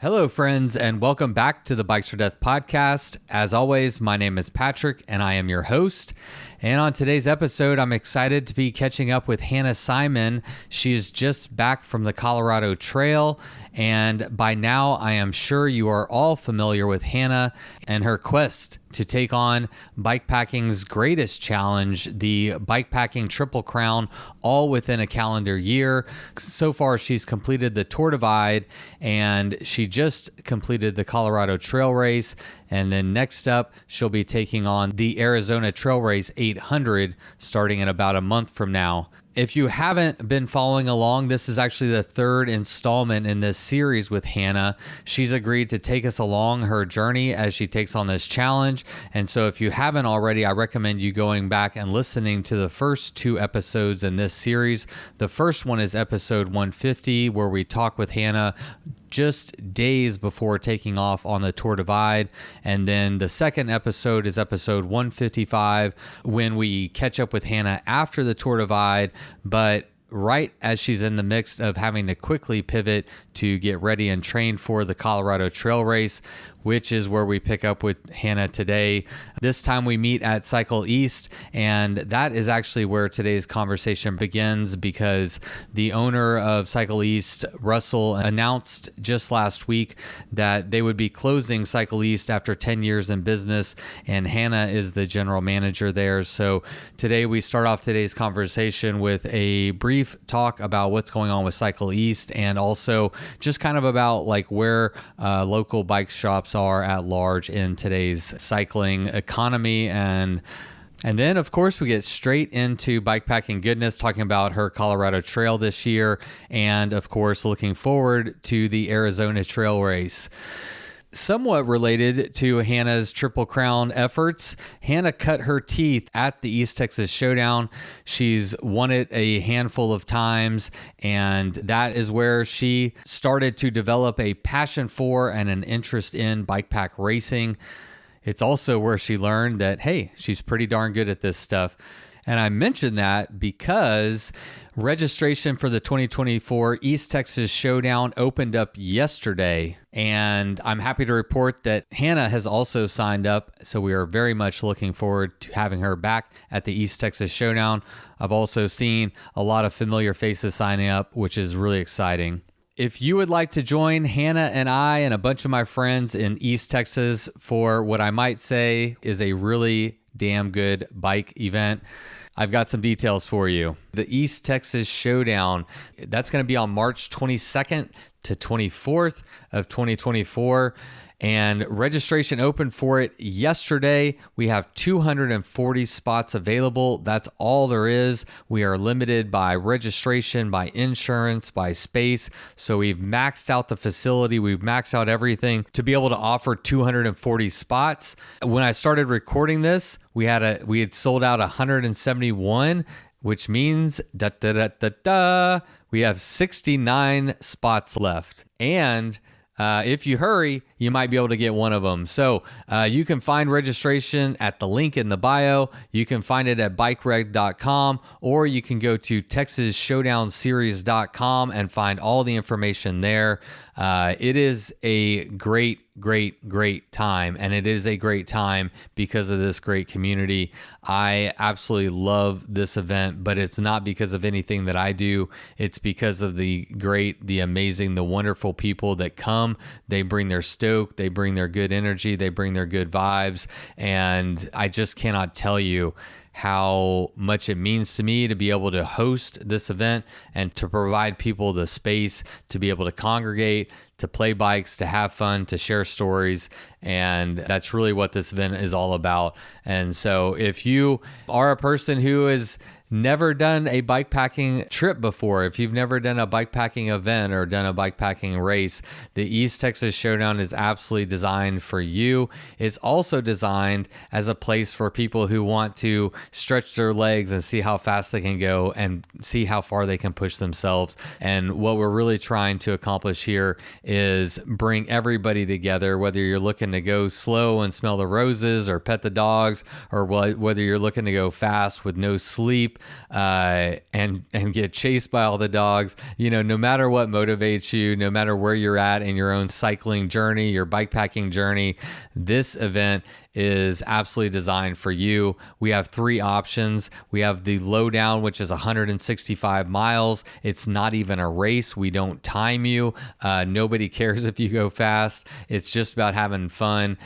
Hello, friends, and welcome back to the Bikes for Death podcast. As always, my name is Patrick, and I am your host. And on today's episode, I'm excited to be catching up with Hannah Simon. She is just back from the Colorado Trail, and by now, I am sure you are all familiar with Hannah and her quest to take on bikepacking's greatest challenge, the Bikepacking Triple Crown, all within a calendar year. So far, she's completed the Tour Divide, and she just completed the Colorado Trail Race. And then next up, she'll be taking on the Arizona Trail Race 800 starting in about a month from now. If you haven't been following along, this is actually the third installment in this series with Hannah. She's agreed to take us along her journey as she takes on this challenge. And so if you haven't already, I recommend you going back and listening to the first two episodes in this series. The first one is episode 150, where we talk with Hannah just days before taking off on the Tour Divide. And then the second episode is episode 155, when we catch up with Hannah after the Tour Divide, but right as she's in the mix of having to quickly pivot to get ready and train for the Colorado Trail Race, which is where we pick up with Hannah today. This time we meet at Cycle East, and that is actually where today's conversation begins, because the owner of Cycle East, Russell, announced just last week that they would be closing Cycle East after 10 years in business, and Hannah is the general manager there. So today we start off today's conversation with a brief talk about what's going on with Cycle East, and also just kind of about like where local bike shops are at large in today's cycling economy. And then, of course, we get straight into bikepacking goodness, talking about her Colorado Trail this year, and of course, looking forward to the Arizona Trail Race. Somewhat related to Hannah's Triple Crown efforts, Hannah cut her teeth at the East Texas Showdown. She's won it a handful of times, and that is where she started to develop a passion for and an interest in bikepack racing. It's also where she learned that, hey, she's pretty darn good at this stuff. And I mention that because registration for the 2024 East Texas Showdown opened up yesterday, and I'm happy to report that Hannah has also signed up, so we are very much looking forward to having her back at the East Texas Showdown. I've also seen a lot of familiar faces signing up, which is really exciting. If you would like to join Hannah and I and a bunch of my friends in East Texas for what I might say is a really damn good bike event, I've got some details for you. The East Texas Showdown, that's going to be on March 22nd to 24th of 2024. And registration opened for it yesterday. We have 240 spots available. That's all there is. We are limited by registration, by insurance, by space. So we've maxed out the facility. We've maxed out everything to be able to offer 240 spots. When I started recording this, we had sold out 171, which means we have 69 spots left. And if you hurry, you might be able to get one of them. So you can find registration at the link in the bio. You can find it at bikereg.com, or you can go to texasshowdownseries.com and find all the information there. It is a great time, and it is a great time because of this great community. I absolutely love this event, but it's not because of anything that I do. It's because of the great, the amazing, the wonderful people that come. They bring their stoke, they bring their good energy, they bring their good vibes, and I just cannot tell you how much it means to me to be able to host this event and to provide people the space to be able to congregate, to play bikes, to have fun, to share stories. And that's really what this event is all about. And so if you are a person who has never done a bikepacking trip before, if you've never done a bikepacking event or done a bikepacking race, the East Texas Showdown is absolutely designed for you. It's also designed as a place for people who want to stretch their legs and see how fast they can go and see how far they can push themselves. And what we're really trying to accomplish here is bring everybody together, whether you're looking to go slow and smell the roses or pet the dogs, or whether you're looking to go fast with no sleep and get chased by all the dogs. No matter what motivates you, no matter where you're at in your own cycling journey, your bikepacking journey, this event is absolutely designed for you. We have 3 options. We have the lowdown, which is 165 miles. It's not even a race. We don't time you. Nobody cares if you go fast. It's just about having fun.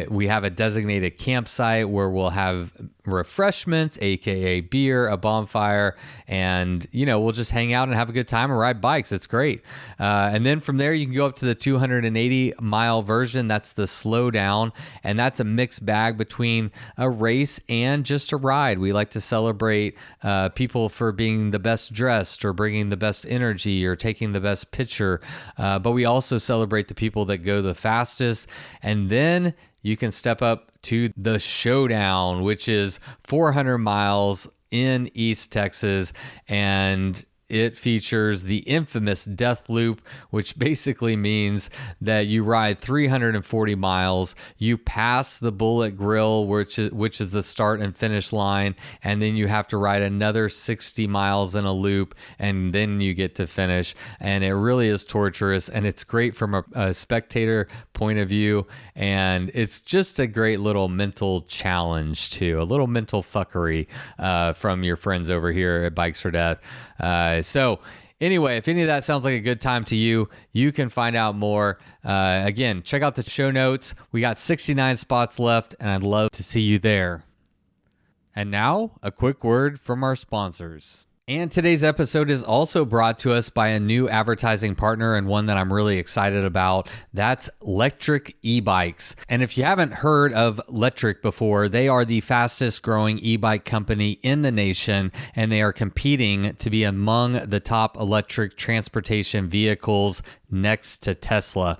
We have a designated campsite where we'll have refreshments, aka beer, a bonfire, and we'll just hang out and have a good time and ride bikes. It's great. And then from there you can go up to the 280 mile version. That's the slow down, and that's a mixed bag between a race and just a ride. We like to celebrate people for being the best dressed or bringing the best energy or taking the best picture, but we also celebrate the people that go the fastest. And then you can step up to the showdown, which is 400 miles in East Texas, and it features the infamous death loop, which basically means that you ride 340 miles, you pass the Bullet Grill, which is the start and finish line, and then you have to ride another 60 miles in a loop, and then you get to finish. And it really is torturous, and it's great from a spectator point of view, and it's just a great little mental challenge too, a little mental fuckery from your friends over here at Bikes for Death. So anyway, if any of that sounds like a good time to you, you can find out more. Again, check out the show notes. We got 69 spots left, and I'd love to see you there. And now, a quick word from our sponsors. And today's episode is also brought to us by a new advertising partner, and one that I'm really excited about. That's Lectric eBikes. And if you haven't heard of Lectric before, they are the fastest growing e-bike company in the nation, and they are competing to be among the top electric transportation vehicles next to Tesla.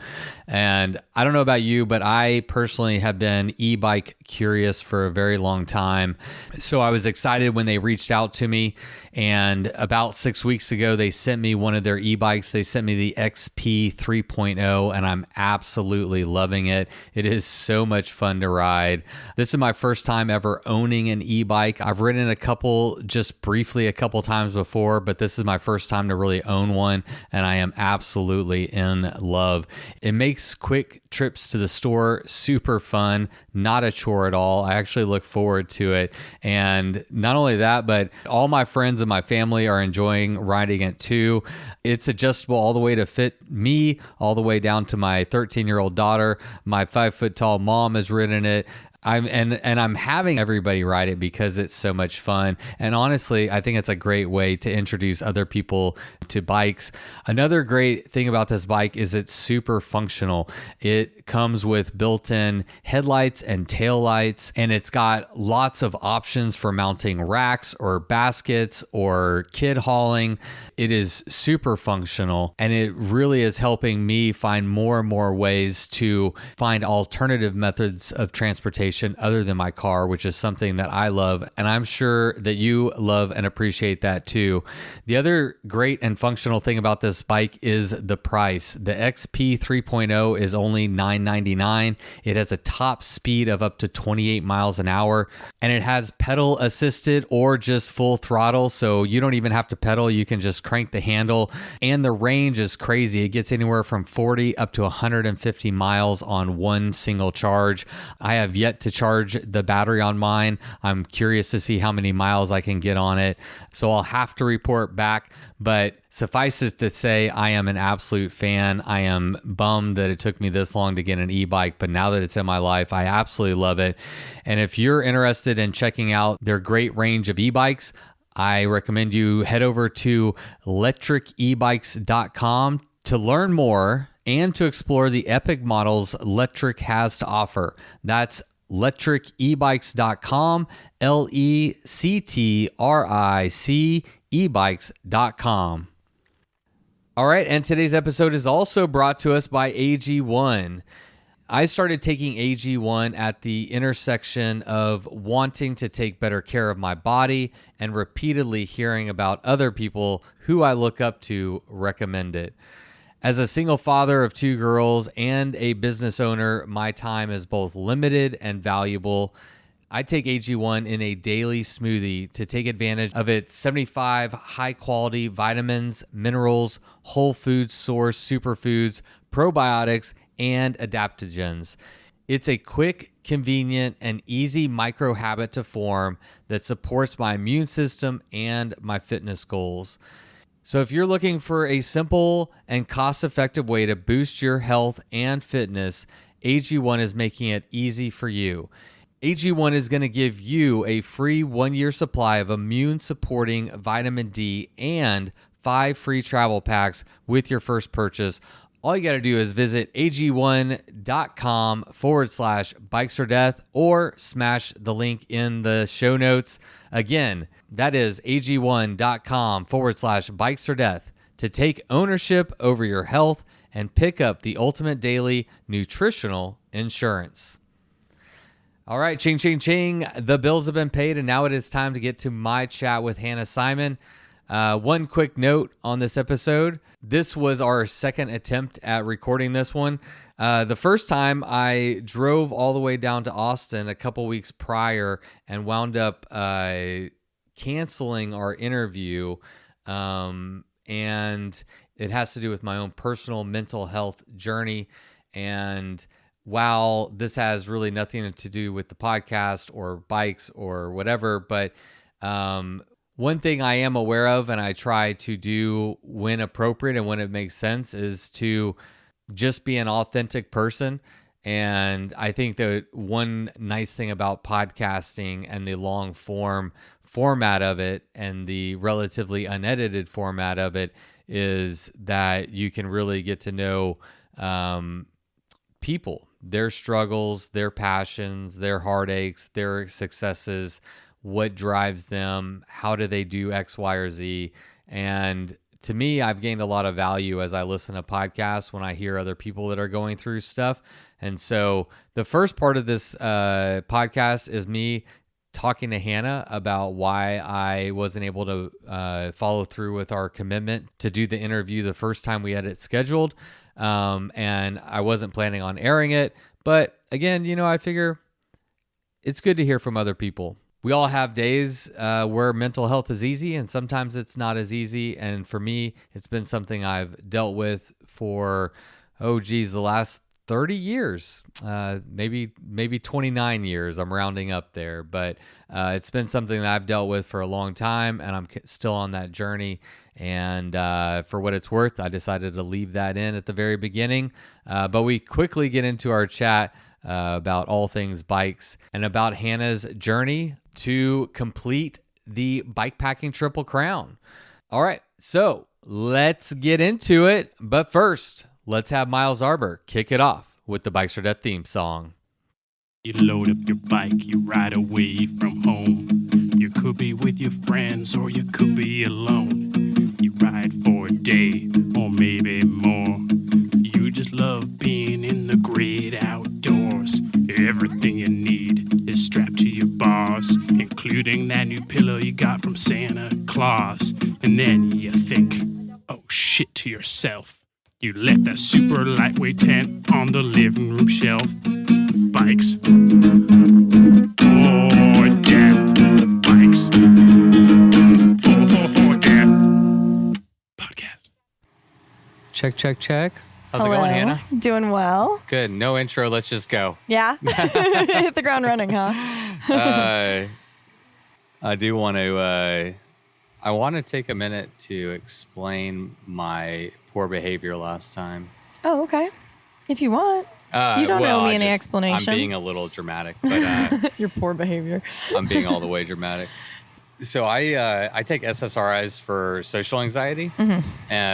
And I don't know about you, but I personally have been e-bike curious for a very long time. So I was excited when they reached out to me, and about 6 weeks ago, they sent me one of their e-bikes. They sent me the XP 3.0, and I'm absolutely loving it. It is so much fun to ride. This is my first time ever owning an e-bike. I've ridden a couple just briefly a couple times before, but this is my first time to really own one, and I am absolutely in love. It makes quick trips to the store super fun, not a chore at all. I actually look forward to it. And not only that, but all my friends and my family are enjoying riding it too. It's adjustable all the way to fit me, all the way down to my 13-year-old daughter. My 5-foot tall mom has ridden it. I'm having everybody ride it because it's so much fun. And honestly, I think it's a great way to introduce other people to bikes. Another great thing about this bike is it's super functional. It comes with built-in headlights and taillights, and it's got lots of options for mounting racks or baskets or kid hauling. It is super functional, and it really is helping me find more and more ways to find alternative methods of transportation other than my car, which is something that I love, and I'm sure that you love and appreciate that too. The other great and functional thing about this bike is the price. The XP 3.0 is only $999. It has a top speed of up to 28 miles an hour, and it has pedal assisted or just full throttle, so you don't even have to pedal. You can just crank the handle, and the range is crazy. It gets anywhere from 40 up to 150 miles on one single charge. I have yet to charge the battery on mine. I'm curious to see how many miles I can get on it, so I'll have to report back, but suffice it to say, I am an absolute fan. I am bummed that it took me this long to get an e-bike, but now that it's in my life, I absolutely love it. And if you're interested in checking out their great range of e-bikes, I recommend you head over to lectricebikes.com to learn more and to explore the epic models Lectric has to offer. That's lectricebikes.com, LECTRIC ebikes.com. All right, and today's episode is also brought to us by AG1. I started taking AG1 at the intersection of wanting to take better care of my body and repeatedly hearing about other people who I look up to recommend it. As a single father of 2 girls and a business owner, my time is both limited and valuable. I take AG1 in a daily smoothie to take advantage of its 75 high-quality vitamins, minerals, whole food source superfoods, probiotics, and adaptogens. It's a quick, convenient, and easy micro habit to form that supports my immune system and my fitness goals. So if you're looking for a simple and cost-effective way to boost your health and fitness, AG1 is making it easy for you. AG1 is going to give you a free 1-year supply of immune-supporting vitamin D and 5 free travel packs with your first purchase. All you got to do is visit ag1.com/bikesfordeath or smash the link in the show notes. Again, that is ag1.com/bikesfordeath to take ownership over your health and pick up the ultimate daily nutritional insurance. All right, ching, ching, ching. The bills have been paid, and now it is time to get to my chat with Hannah Simon. One quick note on this episode. This was our second attempt at recording this one. The first time I drove all the way down to Austin a couple weeks prior and wound up canceling our interview. And it has to do with my own personal mental health journey. And while this has really nothing to do with the podcast or bikes or whatever, but one thing I am aware of, and I try to do when appropriate and when it makes sense, is to just be an authentic person. And I think that one nice thing about podcasting and the long form format of it and the relatively unedited format of it is that you can really get to know people, their struggles, their passions, their heartaches, their successes, what drives them, how do they do X, Y, or Z. And to me, I've gained a lot of value as I listen to podcasts when I hear other people that are going through stuff. And so the first part of this podcast is me talking to Hannah about why I wasn't able to follow through with our commitment to do the interview the first time we had it scheduled. And I wasn't planning on airing it. But again, I figure it's good to hear from other people. We all have days where mental health is easy, and sometimes it's not as easy. And for me, it's been something I've dealt with for, the last 30 years, maybe 29 years. I'm rounding up there, but it's been something that I've dealt with for a long time, and I'm still on that journey. And for what it's worth, I decided to leave that in at the very beginning. But we quickly get into our chat about all things bikes and about Hannah's journey to complete the Bikepacking Triple Crown. All right, so let's get into it. But first, let's have Miles Arbor kick it off with the Bikes for Death theme song. You load up your bike, you ride away from home. You could be with your friends or you could be alone. You ride for a day or maybe more. You just love being in the great outdoors. Everything you need is strapped to your bars, including that new pillow you got from Santa Claus. And then you think, oh shit, to yourself. You left that super lightweight tent on the living room shelf. Bikes or death. Bikes or death. Podcast. Check, check, check. How's Hello. it going, Hannah? Doing well. Good. No intro. Let's just go. Yeah. Hit the ground running, huh? I do want to. I want to take a minute to explain my poor behavior last time. Oh, okay. If you want. You don't owe me any explanation. I'm being a little dramatic, but your poor behavior. I'm being all the way dramatic. So I take SSRIs for social anxiety,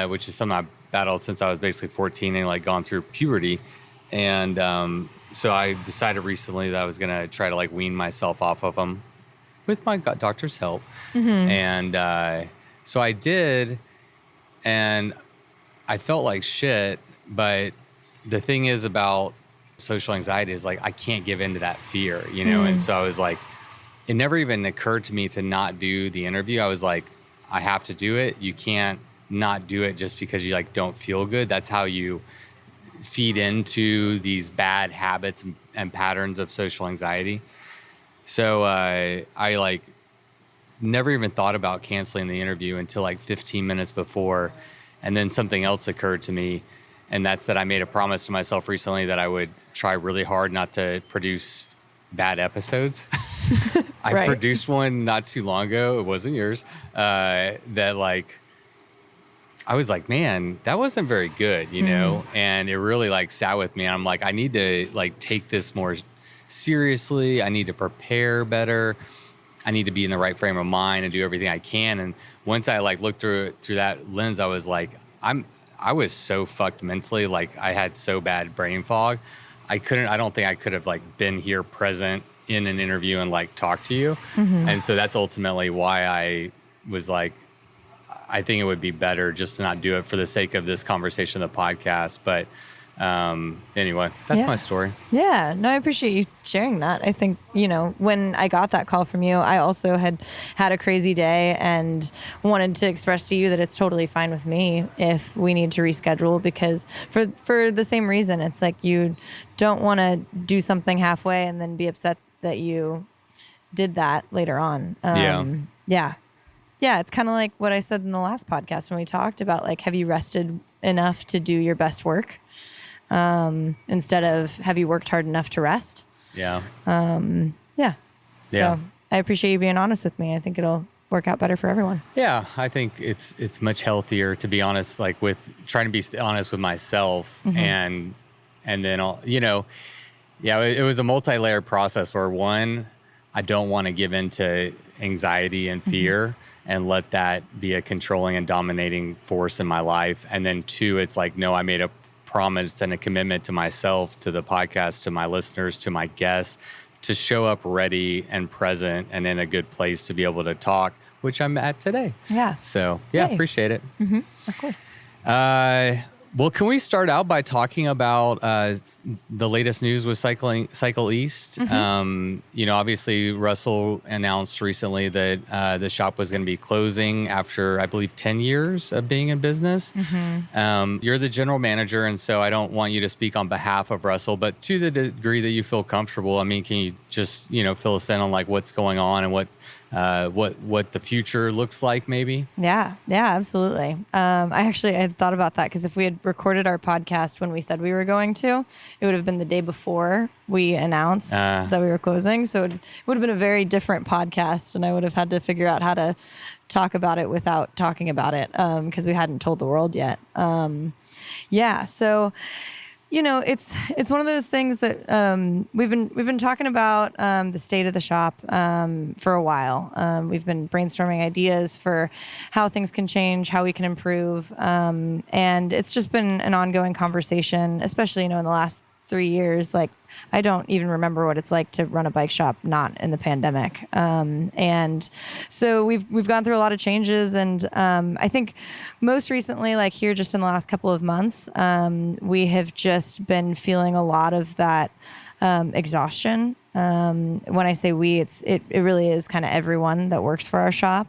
which is something I've battled since I was basically 14 and gone through puberty. And so I decided recently that I was going to try to wean myself off of them with my doctor's help. And so I did, and I felt like shit. But the thing is about social anxiety is I can't give in to that fear, And so I was it never even occurred to me to not do the interview. I was I have to do it. You can't not do it just because you like don't feel good. That's how you feed into these bad habits and patterns of social anxiety. So I like never even thought about canceling the interview until like 15 minutes before. And then something else occurred to me. And that's that I made a promise to myself recently that I would try really hard not to produce bad episodes. I produced one not too long ago. It wasn't yours. That like, I was like, man, that wasn't very good, you know? And it really like sat with me. I'm like, I need to like take this more seriously. I need to prepare better. I need to be in the right frame of mind and do everything I can. And once I like looked through that lens, I was like, I was so fucked mentally. Like I had so bad brain fog. I don't think I could have like been here present in an interview and like talked to you. And so that's ultimately why I was like, I think it would be better just to not do it for the sake of this conversation, the podcast. But anyway, that's my story. Yeah, no, I appreciate you sharing that. I think, you know, when I got that call from you, I also had a crazy day and wanted to express to you that it's totally fine with me if we need to reschedule, because for the same reason, it's like you don't want to do something halfway and then be upset that you did that later on. Yeah, it's kind of like what I said in the last podcast when we talked about, like, have you rested enough to do your best work instead of have you worked hard enough to rest? Yeah. So I appreciate you being honest with me. I think it'll work out better for everyone. Yeah, I think it's much healthier, to be honest, like with trying to be honest with myself and then, it was a multi-layered process where one, I don't want to give in to anxiety and fear and let that be a controlling and dominating force in my life. And then two, it's like, no, I made a promise and a commitment to myself, to the podcast, to my listeners, to my guests, to show up ready and present and in a good place to be able to talk, which I'm at today. Yeah. So appreciate it. Of course. Well, can we start out by talking about the latest news with Cycle East? Obviously Russell announced recently that the shop was going to be closing after, I believe, 10 years of being in business. You're the general manager, and so I don't want you to speak on behalf of Russell, but to the degree that you feel comfortable, I mean, can you just, fill us in on like what's going on and what the future looks like, maybe? Yeah, absolutely. I had thought about that because if we had recorded our podcast when we said we were going to, it would have been the day before we announced that we were closing. So it would have been a very different podcast, and I would have had to figure out how to talk about it without talking about it because we hadn't told the world yet. So it's one of those things that we've been talking about the state of the shop for a while. We've been brainstorming ideas for how things can change, how we can improve, and it's just been an ongoing conversation, especially in the last 3 years. Like, I don't even remember what it's like to run a bike shop not in the pandemic. And so we've gone through a lot of changes, and I think most recently, like here just in the last couple of months, we have just been feeling a lot of that exhaustion. When I say we, it really is kind of everyone that works for our shop.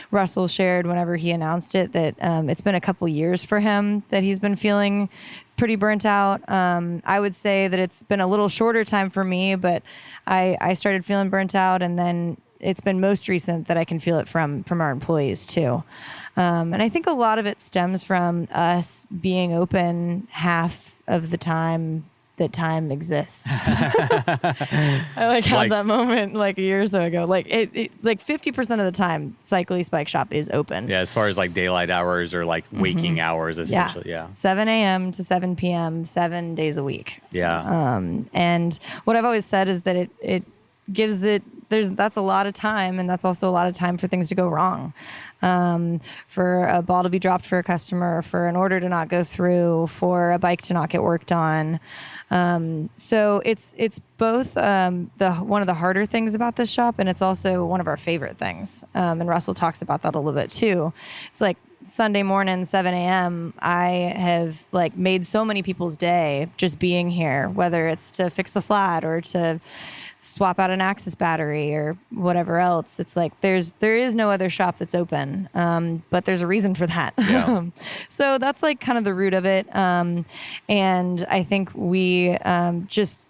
Russell shared whenever he announced it that it's been a couple years for him that he's been feeling pretty burnt out. I would say that it's been a little shorter time for me, but I started feeling burnt out, and then it's been most recent that I can feel it from our employees too. And I think a lot of it stems from us being open half of the time that time exists. I had that moment like a year or so ago. Like it 50% of the time, Cycle East Bike Shop is open. Yeah, as far as like daylight hours or like waking hours, essentially. Yeah. 7 a.m. to 7 p.m., 7 days a week. Yeah. And what I've always said is that it gives it. That's a lot of time, and that's also a lot of time for things to go wrong. For a ball to be dropped for a customer, for an order to not go through, for a bike to not get worked on. So it's both one of the harder things about this shop, and it's also one of our favorite things. And Russell talks about that a little bit too. It's like Sunday morning, 7 a.m., I have like made so many people's day just being here, whether it's to fix a flat or to swap out an Axis battery or whatever else. It's like there is no other shop that's open, but there's a reason for that. Yeah. So that's like kind of the root of it. And I think we just,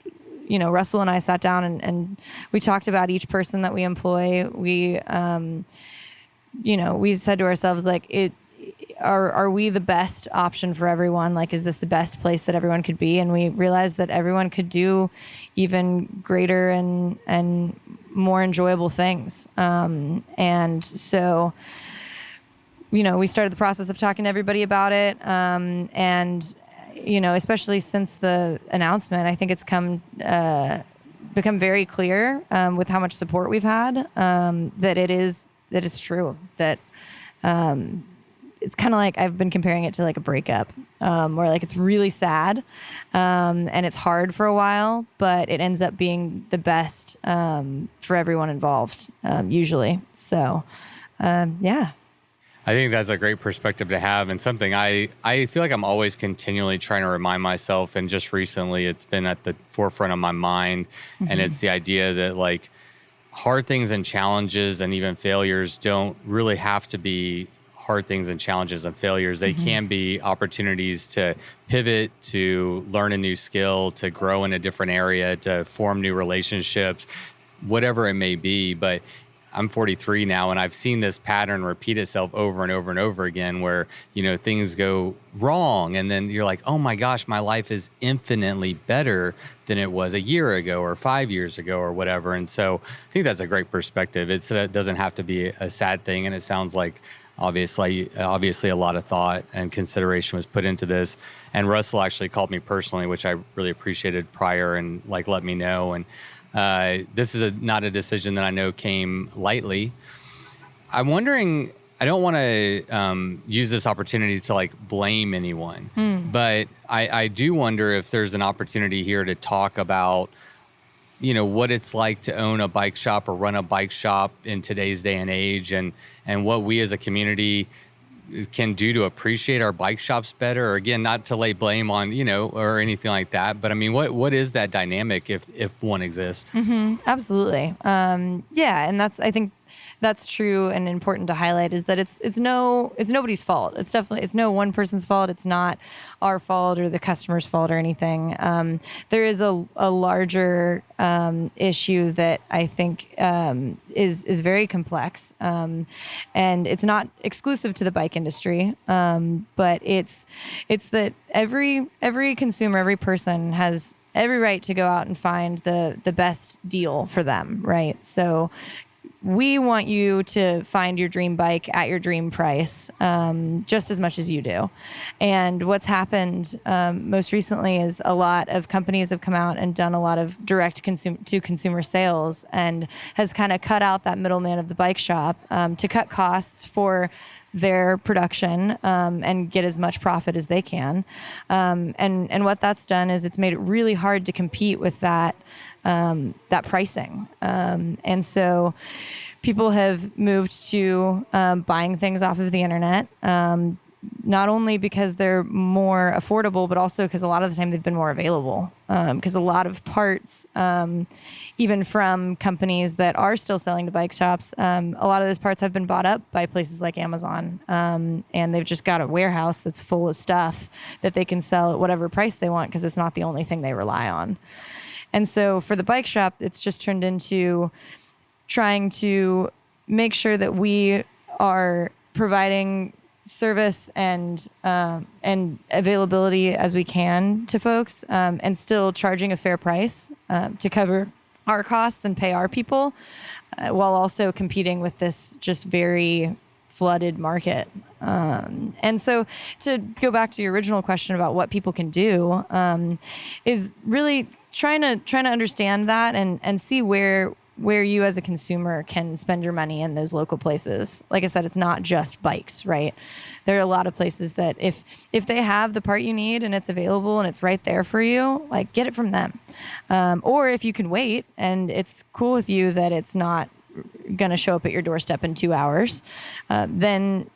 Russell and I sat down and we talked about each person that we employ. We, we said to ourselves, like, are we the best option for everyone? Like, is this the best place that everyone could be? And we realized that everyone could do even greater and more enjoyable things. And so, we started the process of talking to everybody about it. And, especially since the announcement, I think it's become very clear with how much support we've had, that it's true, that it's kind of like I've been comparing it to like a breakup, where like it's really sad and it's hard for a while, but it ends up being the best for everyone involved, usually. So, yeah. I think that's a great perspective to have, and something I feel like I'm always continually trying to remind myself, and just recently it's been at the forefront of my mind, and it's the idea that like hard things and challenges and even failures don't really have to be hard things and challenges and failures. They can be opportunities to pivot, to learn a new skill, to grow in a different area, to form new relationships, whatever it may be. But I'm 43 now, and I've seen this pattern repeat itself over and over and over again where, things go wrong. And then you're like, oh my gosh, my life is infinitely better than it was a year ago or 5 years ago or whatever. And so I think that's a great perspective. It doesn't have to be a sad thing. And it sounds like obviously a lot of thought and consideration was put into this. And Russell actually called me personally, which I really appreciated prior, and like let me know. And this is not a decision that I know came lightly. I'm wondering, I don't want to use this opportunity to like blame anyone, but I do wonder if there's an opportunity here to talk about, what it's like to own a bike shop or run a bike shop in today's day and age, and what we as a community can do to appreciate our bike shops better. Or again, not to lay blame on, or anything like that. But I mean, what is that dynamic if one exists? Absolutely. Yeah. And I think that's true and important to highlight, is that it's nobody's fault. It's no one person's fault. It's not our fault or the customer's fault or anything. There is a larger issue that I think is very complex, and it's not exclusive to the bike industry, but it's that every consumer, every person has every right to go out and find the best deal for them, right? So we want you to find your dream bike at your dream price, just as much as you do. And what's happened most recently is a lot of companies have come out and done a lot of direct to consumer sales, and has kind of cut out that middleman of the bike shop to cut costs for their production and get as much profit as they can. And what that's done is it's made it really hard to compete with that pricing. And so people have moved to buying things off of the internet, not only because they're more affordable, but also because a lot of the time they've been more available. Because a lot of parts, even from companies that are still selling to bike shops, a lot of those parts have been bought up by places like Amazon. And they've just got a warehouse that's full of stuff that they can sell at whatever price they want, because it's not the only thing they rely on. And so for the bike shop, it's just turned into trying to make sure that we are providing service and availability as we can to folks, and still charging a fair price to cover our costs and pay our people, while also competing with this just very flooded market. And so to go back to your original question about what people can do, is really trying to understand that and see where you as a consumer can spend your money in those local places. Like I said, it's not just bikes, right? There are a lot of places that if they have the part you need and it's available and it's right there for you, like get it from them. Or if you can wait and it's cool with you that it's not going to show up at your doorstep in 2 hours, then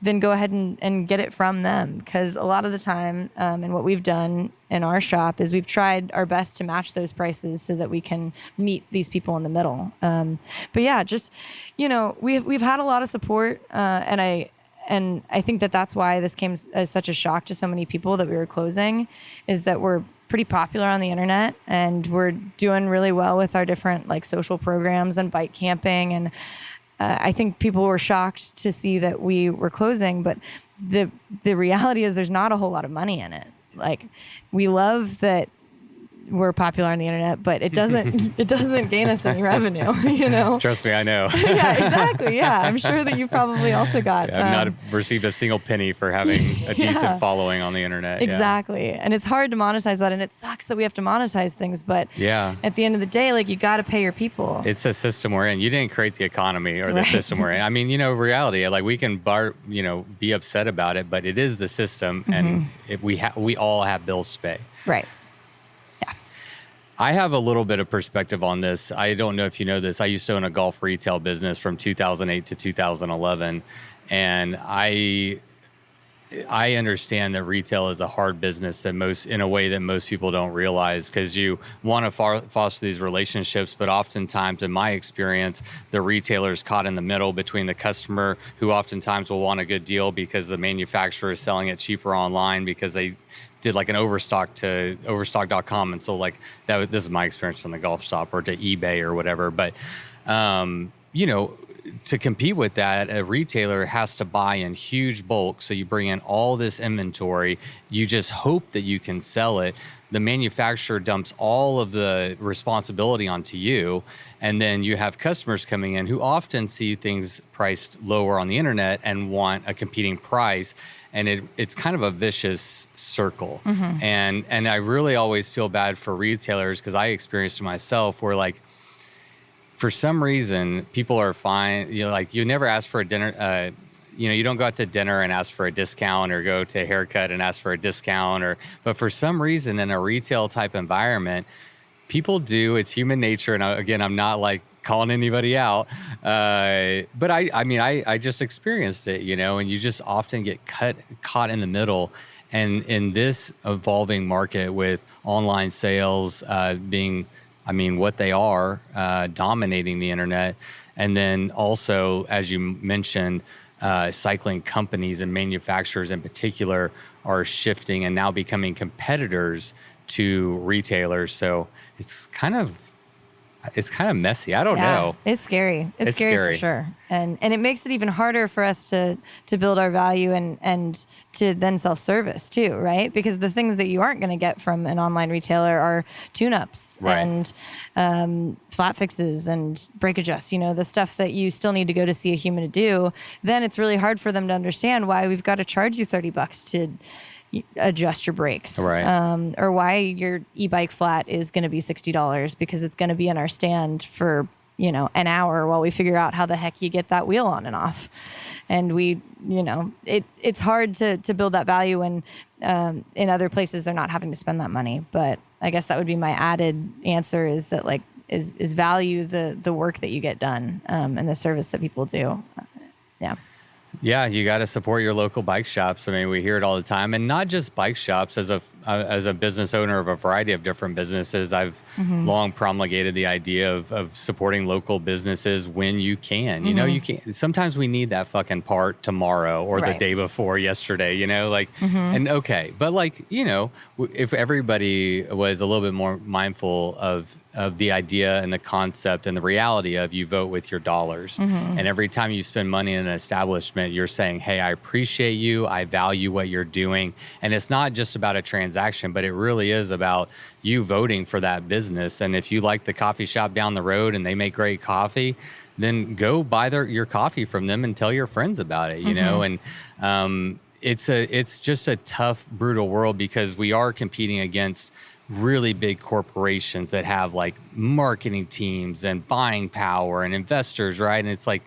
then go ahead and get it from them. Because a lot of the time, and what we've done in our shop is we've tried our best to match those prices so that we can meet these people in the middle. But yeah, just, we've had a lot of support, and I think that's why this came as such a shock to so many people that we were closing, is that we're pretty popular on the internet and we're doing really well with our different like social programs and bike camping. And I think people were shocked to see that we were closing, but the reality is there's not a whole lot of money in it. Like, we love that we're popular on the internet, but it doesn't gain us any revenue, Trust me, I know. Yeah, exactly. Yeah. I'm sure that you probably also got. I've not received a single penny for having a decent following on the internet. Exactly. Yeah. And it's hard to monetize that. And it sucks that we have to monetize things, but at the end of the day, like, you got to pay your people. It's a system we're in. You didn't create the economy or the system we're in. I mean, reality, like, we can be upset about it, but it is the system, and we all have bills to pay. Right. I have a little bit of perspective on this. I don't know if you know this. I used to own a golf retail business from 2008 to 2011. And I understand that retail is a hard business in a way that most people don't realize, because you want to foster these relationships, but oftentimes, in my experience, the retailer is caught in the middle between the customer, who oftentimes will want a good deal because the manufacturer is selling it cheaper online because they did like an overstock to overstock.com. And so like this is my experience from the golf shop, or to eBay or whatever. But, to compete with that, a retailer has to buy in huge bulk. So you bring in all this inventory. You just hope that you can sell it. The manufacturer dumps all of the responsibility onto you. And then you have customers coming in who often see things priced lower on the internet and want a competing price. And it's kind of a vicious circle. Mm-hmm. And I really always feel bad for retailers, because I experienced it myself, where like, for some reason, people are fine. You never ask for a dinner. You don't go out to dinner and ask for a discount, or go to a haircut and ask for a discount. But for some reason, in a retail type environment, people do. It's human nature. And again, I'm not like calling anybody out. But I just experienced it, and you just often get caught in the middle. And in this evolving market with online sales being, what they are, dominating the internet. And then also, as you mentioned, cycling companies and manufacturers in particular are shifting and now becoming competitors to retailers. So it's kind of messy. I don't know. It's scary. It's scary for sure. And it makes it even harder for us to build our value and to then sell service too, right? Because the things that you aren't going to get from an online retailer are tune-ups and flat fixes and brake adjusts, the stuff that you still need to go to see a human to do. Then it's really hard for them to understand why we've got to charge you $30 to adjust your brakes, right? Or why your e-bike flat is going to be $60 because it's going to be in our stand for an hour while we figure out how the heck you get that wheel on and off. And it's hard to build that value when in other places they're not having to spend that money. But I guess that would be my added answer, is that is value the work that you get done and the service that people do. Yeah, you got to support your local bike shops. We hear it all the time, and not just bike shops. As a business owner of a variety of different businesses, I've long promulgated the idea of supporting local businesses when you can. You can't. Sometimes we need that fucking part tomorrow or the day before yesterday. And okay, but if everybody was a little bit more mindful of the idea and the concept and the reality of, you vote with your dollars. And every time you spend money in an establishment, you're saying, hey, I appreciate you. I value what you're doing. And it's not just about a transaction, but it really is about you voting for that business. And if you like the coffee shop down the road and they make great coffee, then go buy your coffee from them and tell your friends about it, And it's just a tough, brutal world, because we are competing against really big corporations that have like marketing teams and buying power and investors, right? And it's like,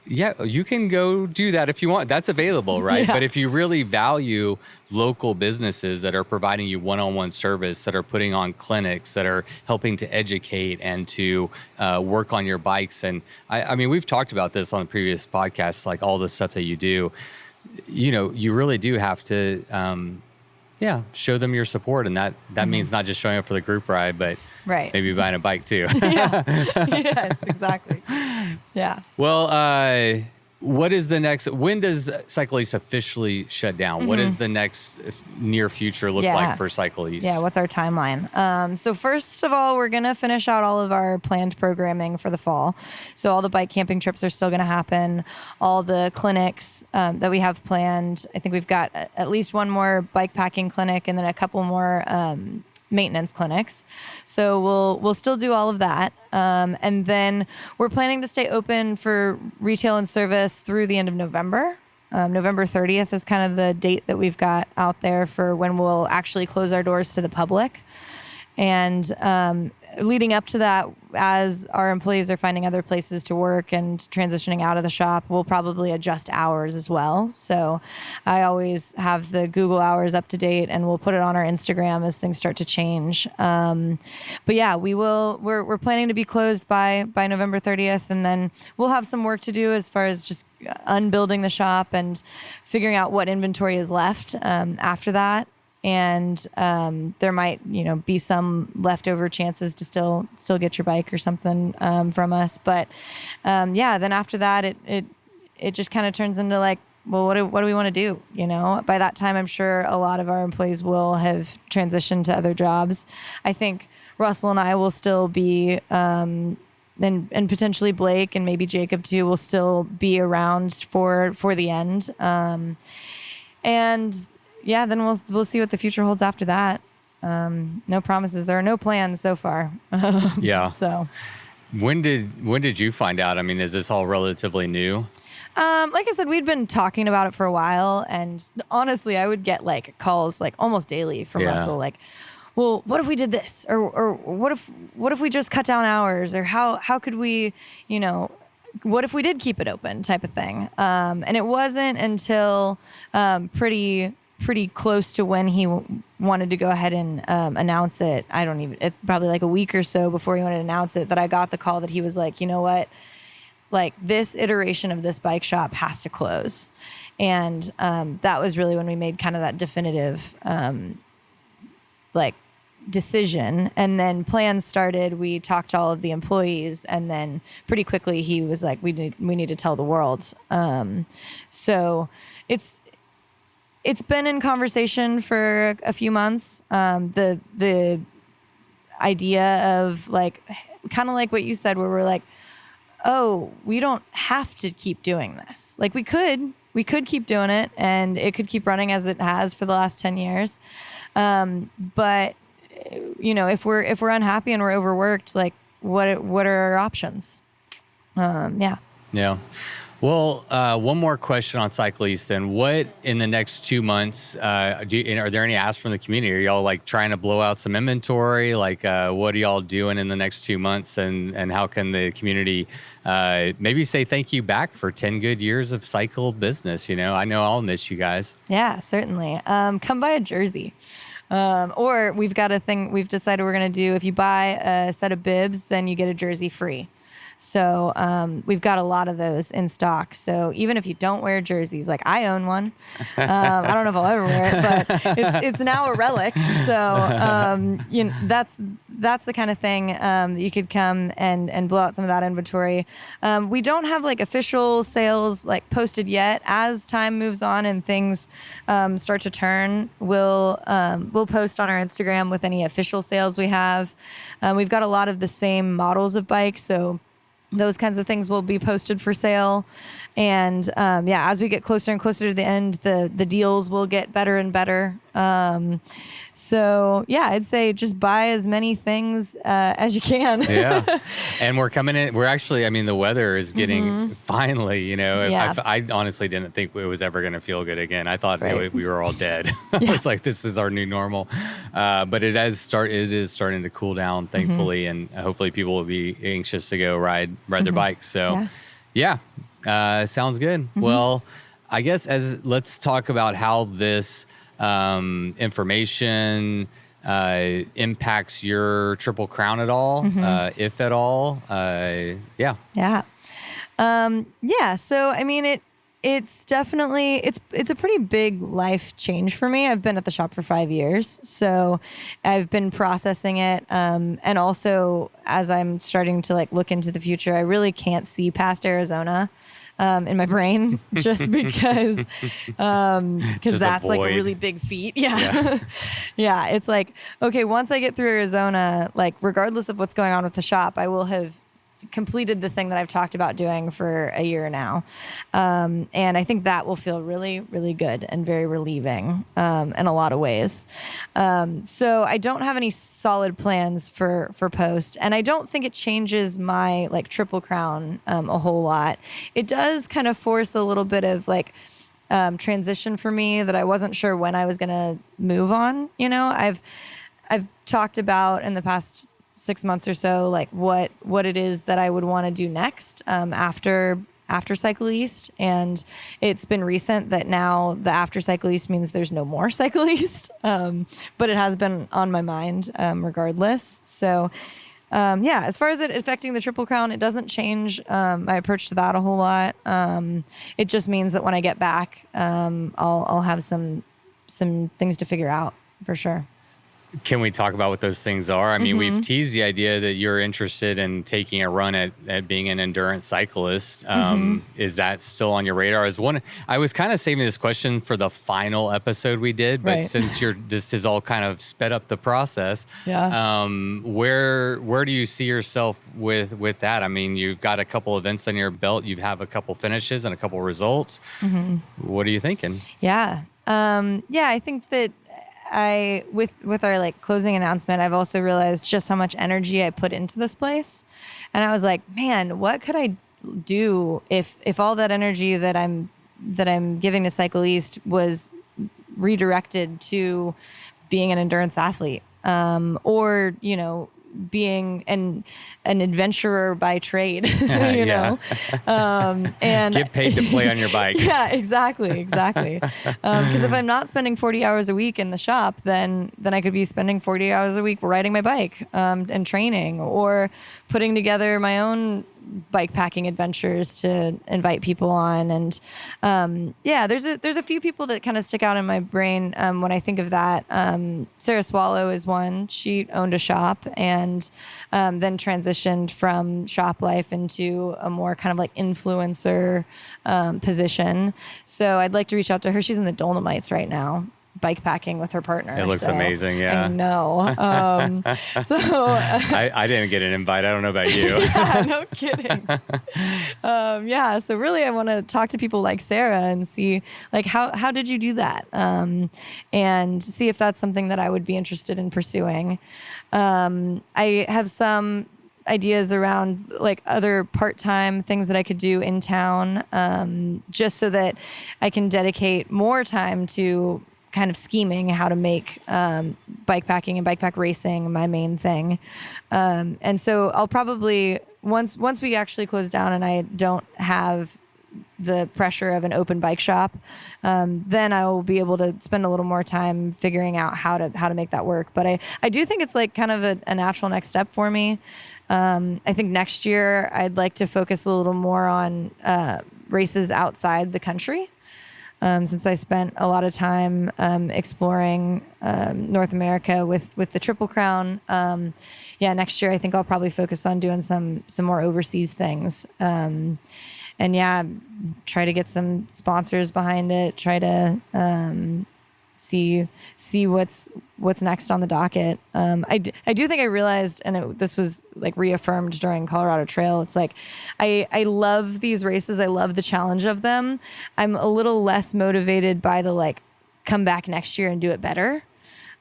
Yeah, you can go do that if you want. That's available, right? Yeah. But if you really value local businesses that are providing you one-on-one service, that are putting on clinics, that are helping to educate and to work on your bikes. And I mean, we've talked about this on the previous podcasts, like all the stuff that you do, you really do have to, show them your support. And that means not just showing up for the group ride, but Right. maybe buying a bike too. Yeah. Yes, exactly. Yeah. Well, what is the next? When does Cycle East officially shut down? What does the next near future look like for Cycle East? Yeah, what's our timeline? So first of all, we're going to finish out all of our planned programming for the fall. So all the bike camping trips are still going to happen. All the clinics that we have planned. I think we've got at least one more bike packing clinic and then a couple more maintenance clinics. So we'll still do all of that. And then we're planning to stay open for retail and service through the end of November. November 30th is kind of the date that we've got out there for when we'll actually close our doors to the public. And leading up to that, as our employees are finding other places to work and transitioning out of the shop, we'll probably adjust hours as well. So I always have the Google hours up to date, and we'll put it on our Instagram as things start to change. But yeah, we're planning to be closed by November 30th, and then we'll have some work to do as far as just unbuilding the shop and figuring out what inventory is left after that. And there might, be some leftover chances to still get your bike or something from us. But then after that, it just kind of turns into like, well, what do we want to do? By that time, I'm sure a lot of our employees will have transitioned to other jobs. I think Russell and I will still be, and potentially Blake and maybe Jacob too, will still be around for the end. Yeah, then we'll see what the future holds after that. No promises. There are no plans so far. Yeah. So, when did you find out? I mean, is this all relatively new? Like I said, we'd been talking about it for a while, and honestly, I would get like calls like almost daily from Russell, like, well, what if we did this, or what if we just cut down hours, or how could we, what if we did keep it open, type of thing. And it wasn't until pretty close to when he wanted to go ahead and announce it. Probably like a week or so before he wanted to announce it, that I got the call that he was like, you know what, like this iteration of this bike shop has to close. And that was really when we made kind of that definitive decision. And then plans started. We talked to all of the employees, and then pretty quickly he was like, we need to tell the world. So it's been in conversation for a few months. The idea of like, kind of like what you said, where we're like, oh, we don't have to keep doing this. Like we could keep doing it, and it could keep running as it has for the last 10 years. But if we're unhappy and we're overworked, like what are our options? Yeah. Well, one more question on Cycle East. And what in the next 2 months, are there any asks from the community? Are y'all like trying to blow out some inventory? Like, what are y'all doing in the next 2 months? And how can the community maybe say thank you back for 10 good years of cycle business? I know I'll miss you guys. Yeah, certainly. Come buy a jersey. Or we've got a thing we've decided we're going to do. If you buy a set of bibs, then you get a jersey free. So we've got a lot of those in stock. So even if you don't wear jerseys, like I own one, I don't know if I'll ever wear it, but it's now a relic. So that's the kind of thing that you could come and blow out some of that inventory. We don't have like official sales like posted yet. As time moves on and things start to turn, we'll post on our Instagram with any official sales we have. We've got a lot of the same models of bikes, so those kinds of things will be posted for sale. And as we get closer and closer to the end, the deals will get better and better. So I'd say just buy as many things as you can. Yeah. And we're coming in. We're actually, the weather is getting finally, I honestly didn't think it was ever going to feel good again. I thought we were all dead. It's like, this is our new normal. But it is starting to cool down, thankfully. And hopefully people will be anxious to go ride their bikes. So Sounds good. Well, I guess let's talk about how this information impacts your Triple Crown at all, if at all. Yeah. Yeah. So, I mean, it's definitely, it's a pretty big life change for me. I've been at the shop for 5 years, so I've been processing it. And also as I'm starting to like look into the future, I really can't see past Arizona. In my brain, just because that's like a really big feat. Yeah. Yeah. It's like, okay, once I get through Arizona, like regardless of what's going on with the shop, I will have completed the thing that I've talked about doing for a year now. And I think that will feel really, really good and very relieving in a lot of ways. So I don't have any solid plans for post, and I don't think it changes my like Triple Crown a whole lot. It does kind of force a little bit of like transition for me that I wasn't sure when I was going to move on. You know, I've talked about in the past 6 months or so, like what it is that I would want to do next after Cycle East. And it's been recent that now the after Cycle East means there's no more Cycle East. But it has been on my mind regardless. So as far as it affecting the Triple Crown, it doesn't change my approach to that a whole lot. It just means that when I get back, I'll have some things to figure out for sure. Can we talk about what those things are? I mean, we've teased the idea that you're interested in taking a run at being an endurance cyclist. Is that still on your radar? I was kind of saving this question for the final episode we did, but since this has all kind of sped up the process, where do you see yourself with that? I mean, you've got a couple events on your belt, you have a couple finishes and a couple results. What are you thinking? Yeah. I think that with our like closing announcement, I've also realized just how much energy I put into this place. And I was like, man, what could I do if all that energy that I'm giving to Cycle East was redirected to being an endurance athlete, or, you know, being an adventurer by trade, you know, and get paid to play on your bike. Yeah, exactly. Because if I'm not spending 40 hours a week in the shop, then I could be spending 40 hours a week riding my bike, and training, or putting together my own bike packing adventures to invite people on. And there's a few people that kind of stick out in my brain when I think of that. Sarah Swallow is one. She owned a shop and then transitioned from shop life into a more kind of like influencer position. So I'd like to reach out to her. She's in the Dolomites right now, bike packing with her partner. It looks amazing. Yeah, I know. I didn't get an invite. I don't know about you. Yeah, no kidding. So really I want to talk to people like Sarah and see like how did you do that, and see if that's something that I would be interested in pursuing. I have some ideas around like other part-time things that I could do in town, just so that I can dedicate more time to kind of scheming how to make bike packing and bike pack racing my main thing. And so I'll probably, once we actually close down and I don't have the pressure of an open bike shop, then I will be able to spend a little more time figuring out how to make that work. But I do think it's like kind of a natural next step for me. I think next year I'd like to focus a little more on races outside the country. Since I spent a lot of time exploring North America with the Triple Crown. Next year I think I'll probably focus on doing some more overseas things. Try to get some sponsors behind it, try to see what's next on the docket. I do think I realized, and this was like reaffirmed during Colorado Trail, it's like I love these races. I love the challenge of them. I'm a little less motivated by the like come back next year and do it better.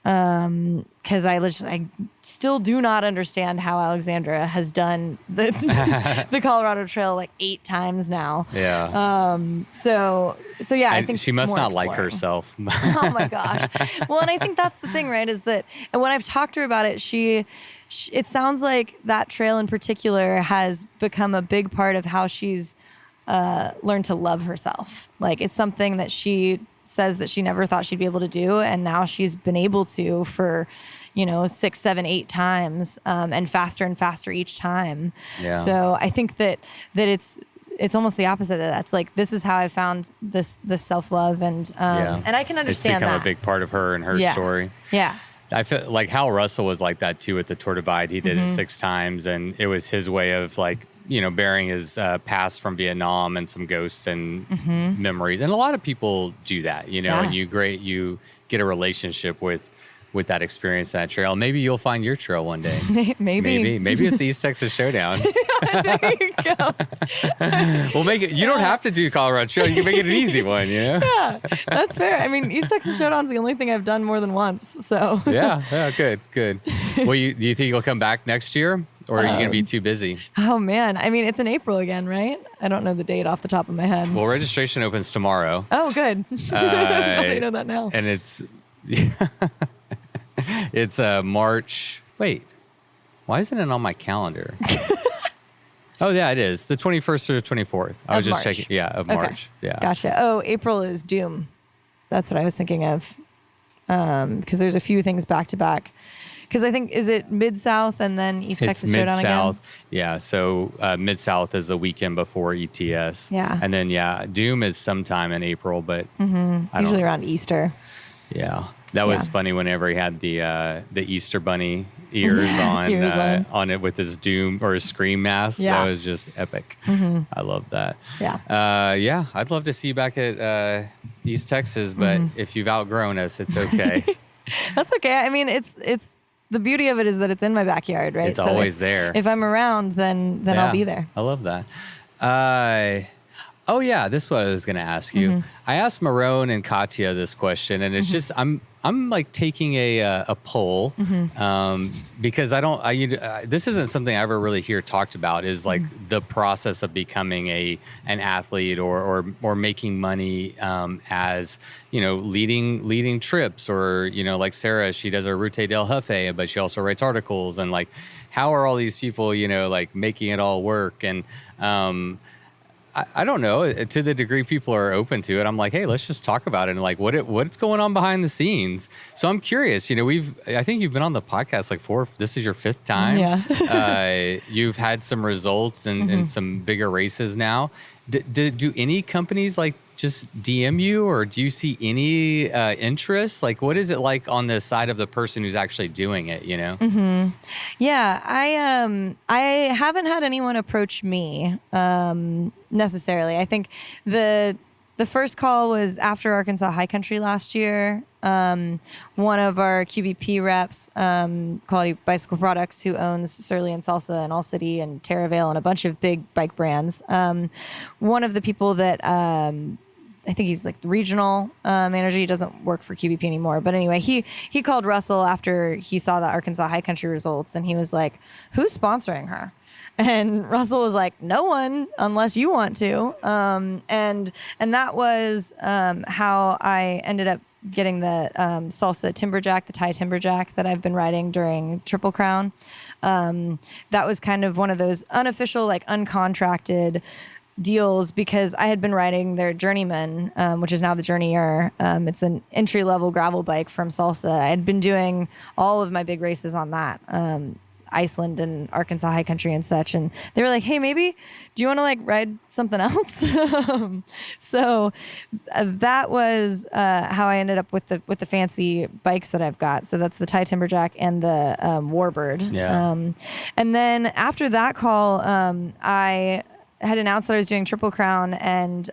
Because I still do not understand how Alexandra has done the Colorado Trail like 8 times now. Yeah. I think she must not like herself. Oh my gosh. Well, and I think that's the thing, right? Is that, and when I've talked to her about it, it sounds like that trail in particular has become a big part of how she's learn to love herself. Like, it's something that she says that she never thought she'd be able to do, and now she's been able to for 6, 7, 8 times, and faster each time. Yeah. So I think that it's almost the opposite of that. It's like, this is how I found this self-love, and I can understand it's become that. a big part of her and her story. Yeah. I feel like Hal Russell was like that too at the Tour Divide. He did it 6 times, and it was his way of like, bearing his past from Vietnam and some ghosts and memories. And a lot of people do that, and you get a relationship with that experience, that trail. Maybe you'll find your trail one day. Maybe it's the East Texas Showdown. There you go. We'll make it. You don't have to do Colorado Trail. You can make it an easy one. Yeah, that's fair. I mean, East Texas Showdown's the only thing I've done more than once. So yeah, good. Well, do you think you'll come back next year, or are you going to be too busy? Oh man, I mean, it's in April again, right? I don't know the date off the top of my head. Well, registration opens tomorrow. Oh, good. I know that now. And it's March. Wait, why isn't it on my calendar? Oh, yeah, it is. The 21st or the 24th. I was just checking. Yeah, of March. Yeah. Gotcha. Oh, April is Doom. That's what I was thinking of. Because there's a few things back to back. Because I think, is it Mid-South and then East Texas Showdown again? Mid-South. Yeah, so Mid-South is the weekend before ETS. Yeah. And then, Doom is sometime in April, but usually around Easter. Yeah. That was funny whenever he had the Easter Bunny ears on it with his Doom or his Scream mask. Yeah. That was just epic. I love that. Yeah. I'd love to see you back at East Texas, but if you've outgrown us, it's okay. That's okay. I mean, it's the beauty of it is that it's in my backyard, right? It's always there. If I'm around, then I'll be there. I love that. Oh yeah, this is what I was going to ask you. I asked Marone and Katya this question, and it's just I'm like taking a poll because this isn't something I ever really hear talked about. Is like the process of becoming an athlete or making money as leading trips, or like Sarah, she does her Route del Jefe, but she also writes articles, and like how are all these people like making it all work? And I don't know, to the degree people are open to it. I'm like, hey, let's just talk about it and like what's going on behind the scenes. So I'm curious. I think you've been on the podcast like this is your 5th time. Yeah. You've had some results and some bigger races now. Do any companies like just DM you, or do you see any interest? Like, what is it like on the side of the person who's actually doing it? Yeah, I haven't had anyone approach me necessarily. I think the first call was after Arkansas High Country last year. One of our QBP reps, Quality Bicycle Products, who owns Surly and Salsa and All City and Terravale and a bunch of big bike brands. One of the people that I think he's like the regional manager. He doesn't work for QBP anymore. But anyway, he called Russell after he saw the Arkansas High Country results, and he was like, who's sponsoring her? And Russell was like, no one, unless you want to. And that was how I ended up getting the Salsa Timberjack, the Thai Timberjack that I've been riding during Triple Crown. That was kind of one of those unofficial, like uncontracted deals, because I had been riding their Journeyman, which is now the Journeyer. It's an entry-level gravel bike from Salsa. I had been doing all of my big races on that, Iceland and Arkansas High Country and such. And they were like, hey, maybe, do you want to like ride something else? So that was how I ended up with the fancy bikes that I've got. So that's the Thai Timberjack and the Warbird. Yeah. And then after that call, I had announced that I was doing Triple Crown, and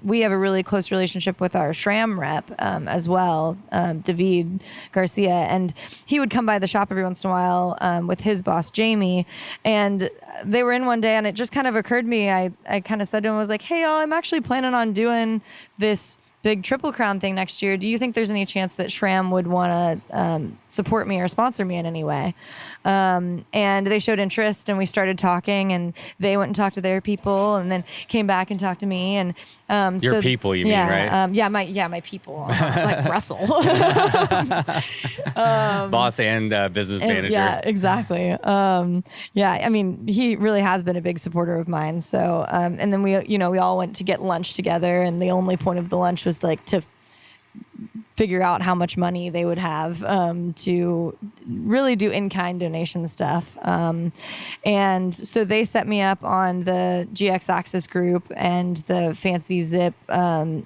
we have a really close relationship with our SRAM rep as well, David Garcia, and he would come by the shop every once in a while with his boss, Jamie, and they were in one day, and it just kind of occurred to me, I kind of said to him, I was like, hey, y'all, I'm actually planning on doing this big Triple Crown thing next year, do you think there's any chance that SRAM would want to support me or sponsor me in any way? And they showed interest, and we started talking, and they went and talked to their people, and then came back and talked to me. And your people, you mean, right? My people, like Russell, boss and business manager. Yeah, exactly. I mean, he really has been a big supporter of mine. So, and then we all went to get lunch together, and the only point of the lunch was like to figure out how much money they would have to really do in-kind donation stuff. And so they set me up on the GX Axis group and the Fancy Zip, the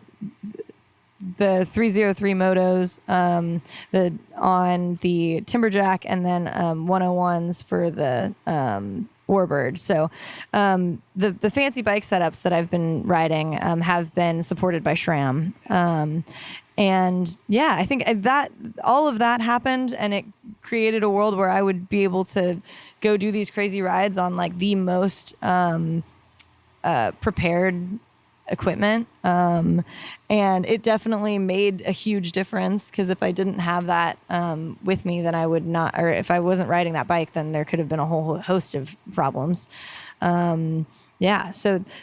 303 motos, on the Timberjack, and then 101s for the Warbird. So the fancy bike setups that I've been riding have been supported by SRAM. And yeah, I think that all of that happened, and it created a world where I would be able to go do these crazy rides on like the most prepared equipment. And it definitely made a huge difference, because if I didn't have that with me, then I would not, or if I wasn't riding that bike, then there could have been a whole host of problems. So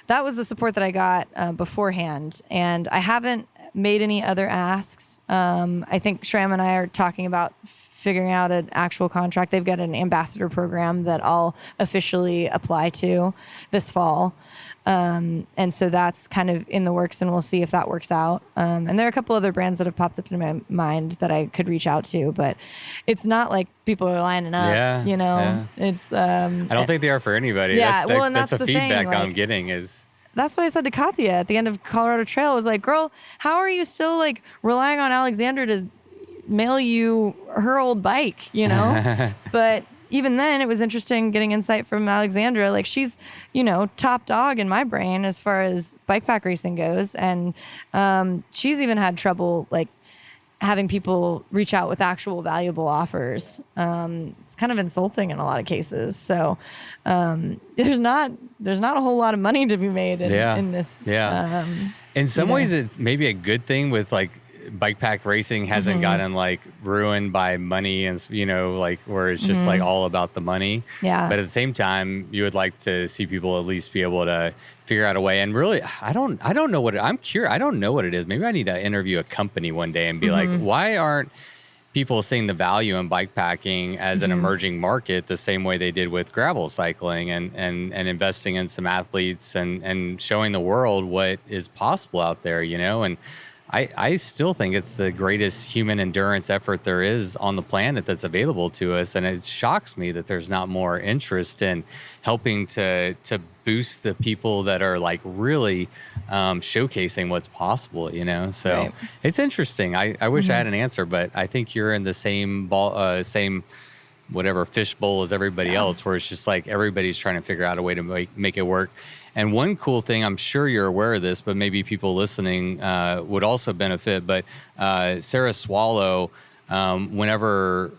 that was the support that I got beforehand, and I haven't made any other asks. I think SRAM and I are talking about figuring out an actual contract. They've got an ambassador program that I'll officially apply to this fall. And so that's kind of in the works, and we'll see if that works out. And there are a couple other brands that have popped up in my mind that I could reach out to, but it's not like people are lining up, it's, I don't think they are for anybody. Yeah. That's the feedback thing, I'm getting is. That's what I said to Katya at the end of Colorado Trail. I was like, girl, how are you still like relying on Alexandra to mail you her old bike, But even then, it was interesting getting insight from Alexandra. Like, she's, top dog in my brain as far as bike pack racing goes. And she's even had trouble, like, having people reach out with actual valuable offers. It's kind of insulting in a lot of cases. So there's not a whole lot of money to be made in this. Yeah. In some ways, it's maybe a good thing with like bike pack racing hasn't gotten like ruined by money, and like where it's just like all about the money. Yeah. But at the same time, you would like to see people at least be able to figure out a way. And really, I don't know I'm curious. I don't know what it is. Maybe I need to interview a company one day and be like, why aren't people seeing the value in bike packing as an emerging market the same way they did with gravel cycling, and investing in some athletes and showing the world what is possible out there, and I still think it's the greatest human endurance effort there is on the planet that's available to us. And it shocks me that there's not more interest in helping to boost the people that are like really showcasing what's possible, So right. It's interesting. I wish I had an answer, but I think you're in the same same whatever fishbowl as everybody else, where it's just like everybody's trying to figure out a way to make it work. And one cool thing, I'm sure you're aware of this, but maybe people listening would also benefit. But Sarah Swallow, whenever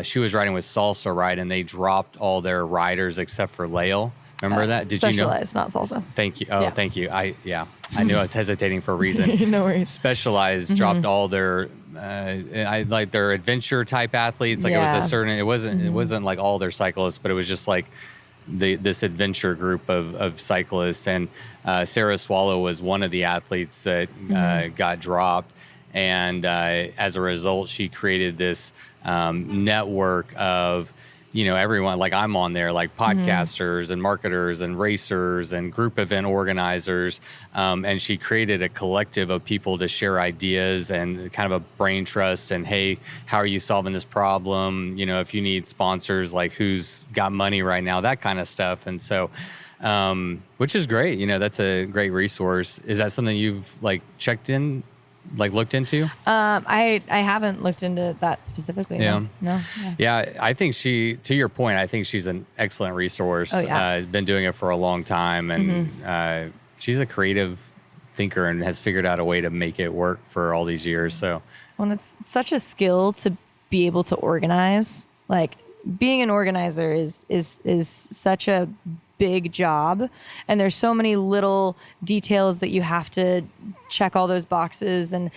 she was riding with Salsa, right, and they dropped all their riders except for Lael. Remember that? Did Specialized, not Salsa. Thank you. Oh, yeah. Thank you. I knew I was hesitating for a reason. No worries. Specialized dropped all their like their adventure type athletes. Like it was a certain. It wasn't like all their cyclists, but it was just like this adventure group of cyclists. And Sarah Swallow was one of the athletes that got dropped. And as a result, she created this network of, everyone, like I'm on there, like podcasters and marketers and racers and group event organizers. And she created a collective of people to share ideas and kind of a brain trust. And, hey, how are you solving this problem? If you need sponsors, like who's got money right now, that kind of stuff. And so, which is great. That's a great resource. Is that something you've like checked in? Like looked into? I haven't looked into that specifically. Yeah. No. Yeah. I think to your point, I think she's an excellent resource. Oh, yeah. Has been doing it for a long time, and she's a creative thinker and has figured out a way to make it work for all these years. So, well, it's such a skill to be able to organize. Like being an organizer is such a big job, and there's so many little details that you have to check all those boxes, and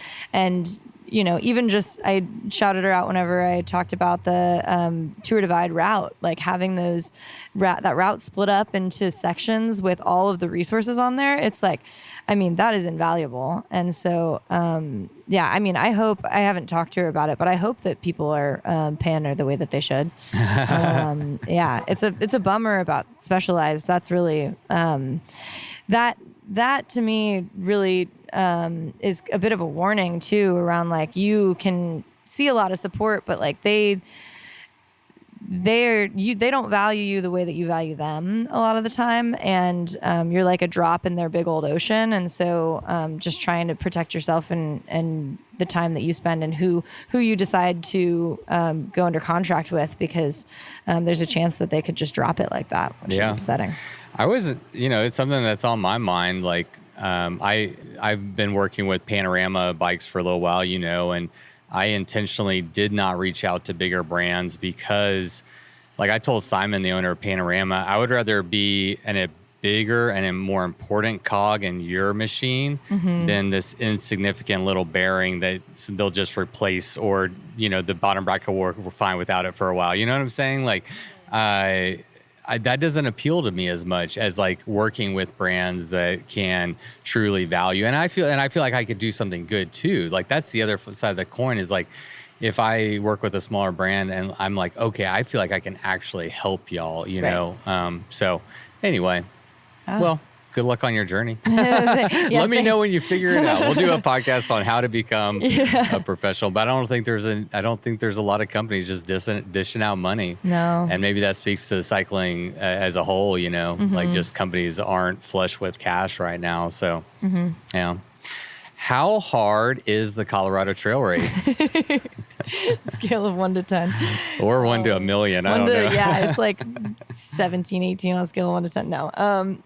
you know, even just, I shouted her out whenever I talked about the Tour Divide route, like having that route split up into sections with all of the resources on there. It's like, I mean, that is invaluable. And so, yeah, I mean, I haven't talked to her about it, but I hope that people are paying her the way that they should. Yeah, it's a bummer about Specialized. That's really, that to me really is a bit of a warning too, around like, you can see a lot of support, but like they don't value you the way that you value them a lot of the time, and you're like a drop in their big old ocean. And so just trying to protect yourself and the time that you spend and who you decide to go under contract with, because there's a chance that they could just drop it like that, which is upsetting. I wasn't, you know, it's something that's on my mind. Like, I've been working with Panorama bikes for a little while, you know, and I intentionally did not reach out to bigger brands because, like I told Simon, the owner of Panorama, I would rather be in a bigger and a more important cog in your machine than this insignificant little bearing that they'll just replace, or, you know, the bottom bracket will work fine without it for a while. You know what I'm saying? Like, that doesn't appeal to me as much as like working with brands that can truly value. And I feel like I could do something good too. Like, that's the other side of the coin, is like, if I work with a smaller brand and I'm like, okay, I feel like I can actually help y'all, you know? So anyway, well, good luck on your journey. Let me know when you figure it out. We'll do a podcast on how to become a professional, but I don't think there's a lot of companies just dishing out money. No. And maybe that speaks to the cycling as a whole, you know, like just companies aren't flush with cash right now. So, yeah. How hard is the Colorado Trail Race? Scale of 1 to 10. Or 1 to a million. I don't know. Yeah, it's like 17, 18 on a scale of 1 to 10. No.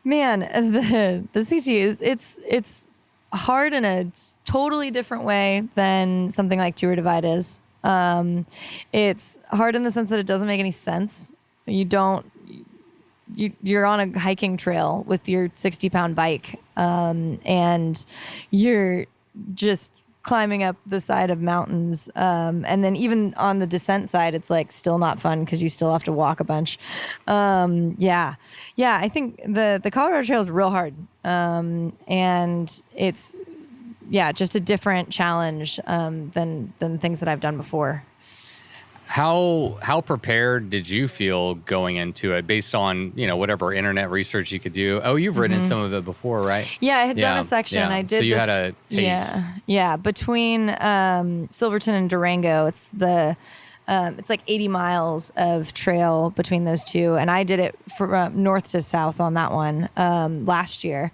Man, the CT it's hard in a totally different way than something like Tour Divide is. It's hard in the sense that it doesn't make any sense. You're on a hiking trail with your 60-pound bike, and you're just climbing up the side of mountains. And then even on the descent side, it's like still not fun because you still have to walk a bunch. Yeah, I think the Colorado Trail is real hard. And it's, just a different challenge than things that I've done before. How prepared did you feel going into it based on, you know, whatever internet research you could do? Oh, you've ridden some of it before, right? Yeah, I had done a section. Yeah. I did. So you had a taste. Yeah. Between Silverton and Durango, it's like 80 miles of trail between those two, and I did it from north to south on that one last year.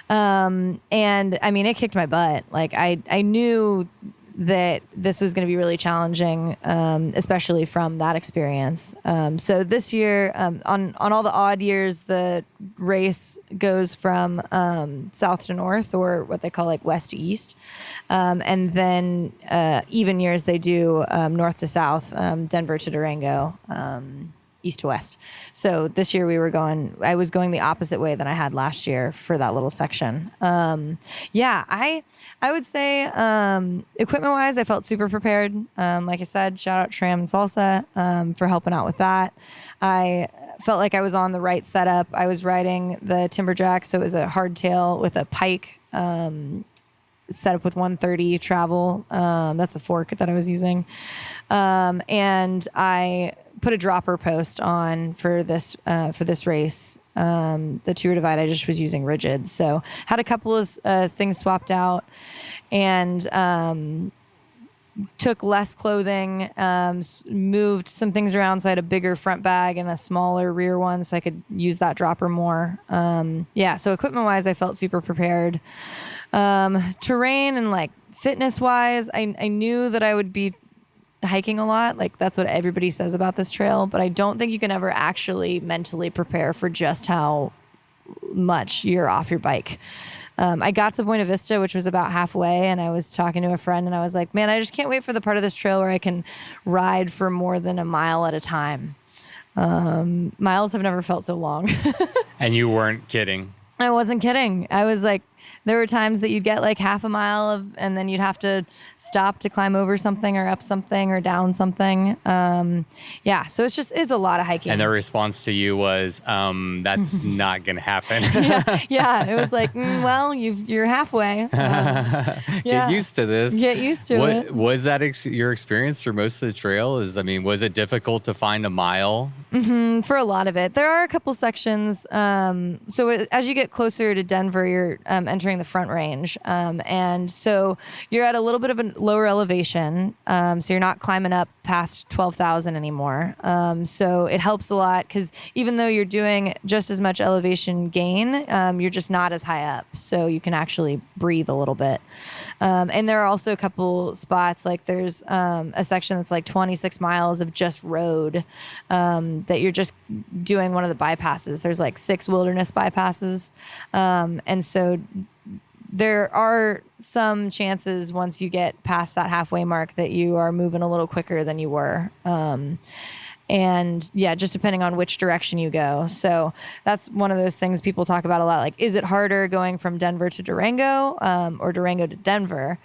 And I mean, it kicked my butt. Like I knew that this was going to be really challenging, especially from that experience. So this year, on all the odd years, the race goes from south to north, or what they call like west to east. And then even years, they do north to south, Denver to Durango, east to west. So this year I was going the opposite way than I had last year for that little section. I would say equipment wise, I felt super prepared. Like I said, shout out Tram and Salsa for helping out with that. I felt like I was on the right setup. I was riding the Timberjack, so it was a hardtail with a pike set up with 130 travel. That's a fork that I was using. And I put a dropper post on for this race. The Tour Divide, I just was using rigid. So had a couple of things swapped out, and took less clothing, moved some things around. So I had a bigger front bag and a smaller rear one, so I could use that dropper more. So equipment wise, I felt super prepared. Terrain and like fitness wise, I knew that I would be hiking a lot. Like that's what everybody says about this trail, but I don't think you can ever actually mentally prepare for just how much you're off your bike. I got to Buena Vista, which was about halfway, and I was talking to a friend, and I was like, man, I just can't wait for the part of this trail where I can ride for more than a mile at a time. Miles have never felt so long. And you weren't kidding. I wasn't kidding. I was like, there were times that you'd get like half a mile and then you'd have to stop to climb over something or up something or down something. So it's a lot of hiking. And their response to you was, that's not going to happen. Yeah. It was like, well, you're halfway. Get used to this. Get used to it. Was that your experience through most of the trail? Was it difficult to find a mile? Mm-hmm, for a lot of it. There are a couple sections. So as you get closer to Denver, you're entering the Front Range. And so you're at a little bit of a lower elevation. So you're not climbing up past 12,000 anymore. So it helps a lot because even though you're doing just as much elevation gain, you're just not as high up. So you can actually breathe a little bit. And there are also a couple spots, like there's a section that's like 26 miles of just road that you're just doing one of the bypasses. There's like 6 wilderness bypasses. And so there are some chances once you get past that halfway mark that you are moving a little quicker than you were. And yeah, just depending on which direction you go. So that's one of those things people talk about a lot. Like, is it harder going from Denver to Durango or Durango to Denver?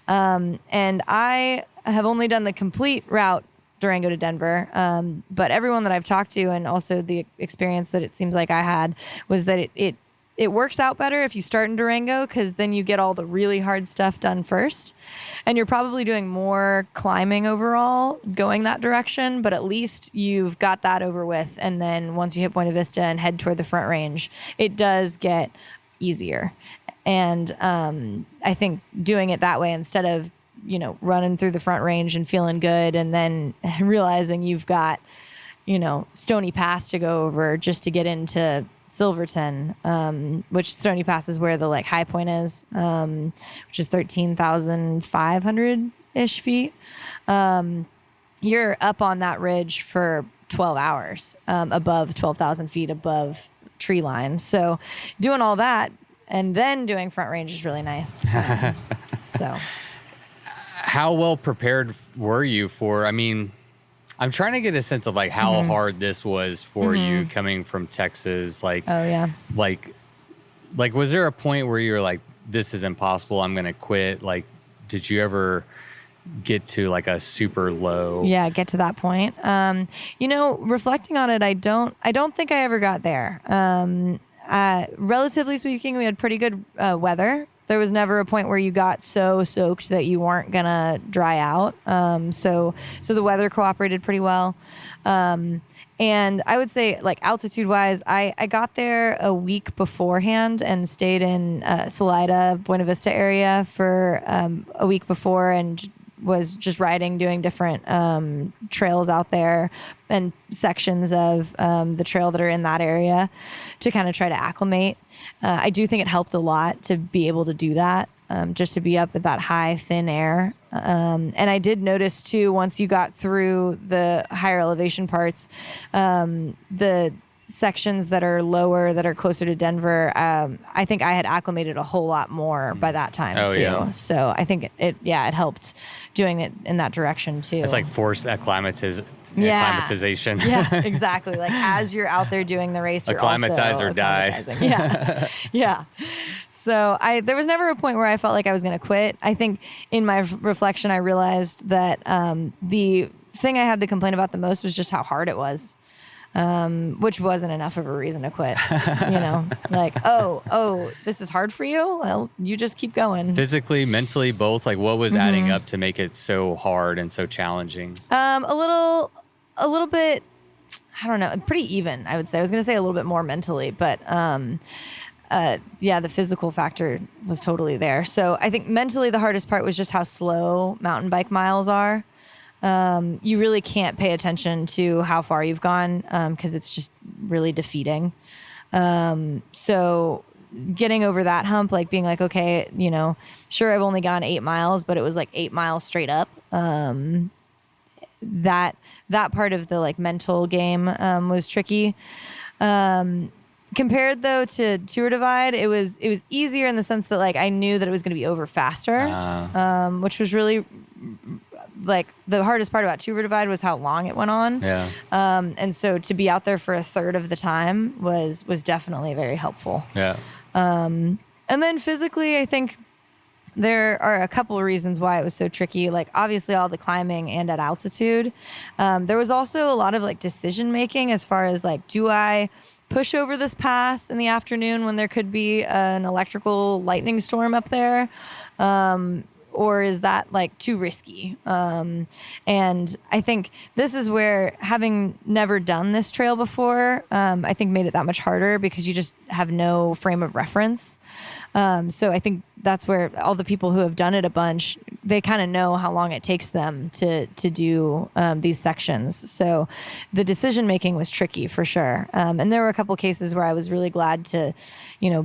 And I have only done the complete route Durango to Denver. But everyone that I've talked to, and also the experience that it seems like I had, was that it works out better if you start in Durango, because then you get all the really hard stuff done first. And you're probably doing more climbing overall going that direction, but at least you've got that over with. And then once you hit Buena Vista and head toward the Front Range, it does get easier. And I think doing it that way instead of running through the Front Range and feeling good and then realizing you've got, Stony Pass to go over just to get into Silverton, which Stony Pass is where the like high point is, which is 13,500-ish feet. You're up on that ridge for 12 hours, above 12,000 feet above tree line. So doing all that and then doing Front Range is really nice. So how well prepared were you for, I'm trying to get a sense of like how hard this was for you coming from Texas. Like, oh yeah. Like was there a point where you were like, this is impossible, I'm going to quit? Like, did you ever get to like a super low? Yeah, get to that point. Reflecting on it, I don't think I ever got there. Relatively speaking, we had pretty good weather. There was never a point where you got so soaked that you weren't gonna dry out. So the weather cooperated pretty well. And I would say, like, altitude wise, I got there a week beforehand and stayed in Salida, Buena Vista area for a week before, and was just riding, doing different trails out there and sections of the trail that are in that area to kind of try to acclimate. I do think it helped a lot to be able to do that, just to be up at that high, thin air. And I did notice too, once you got through the higher elevation parts, the sections that are lower, that are closer to Denver, I think I had acclimated a whole lot more by that time too. Yeah. So I think it helped doing it in that direction too. It's like forced acclimatization. Yeah, exactly. Like as you're out there doing the race, you're acclimatize or die. Yeah. Yeah. So there was never a point where I felt like I was going to quit. I think in my reflection, I realized that the thing I had to complain about the most was just how hard it was. Which wasn't enough of a reason to quit, like, oh, this is hard for you. Well, you just keep going. Physically, mentally, both. Like, what was adding up to make it so hard and so challenging? A little bit, I don't know, pretty even, I would say. I was going to say a little bit more mentally, but, the physical factor was totally there. So I think mentally the hardest part was just how slow mountain bike miles are. You really can't pay attention to how far you've gone because it's just really defeating. So getting over that hump, like being like, okay, sure, I've only gone 8 miles, but it was like 8 miles straight up. That part of the like mental game was tricky. Compared though to Tour Divide, it was easier in the sense that like I knew that it was going to be over faster, which was really like the hardest part about Tuber Divide was how long it went on. Yeah. And so to be out there for a third of the time was definitely very helpful. Yeah. And then physically, I think there are a couple of reasons why it was so tricky. Like obviously all the climbing and at altitude. There was also a lot of like decision making as far as like, do I push over this pass in the afternoon when there could be an electrical lightning storm up there? Or is that like too risky? And I think this is where, having never done this trail before, I think made it that much harder because you just have no frame of reference. So I think that's where all the people who have done it a bunch, they kind of know how long it takes them to do these sections. So the decision making was tricky for sure. And there were a couple cases where I was really glad to,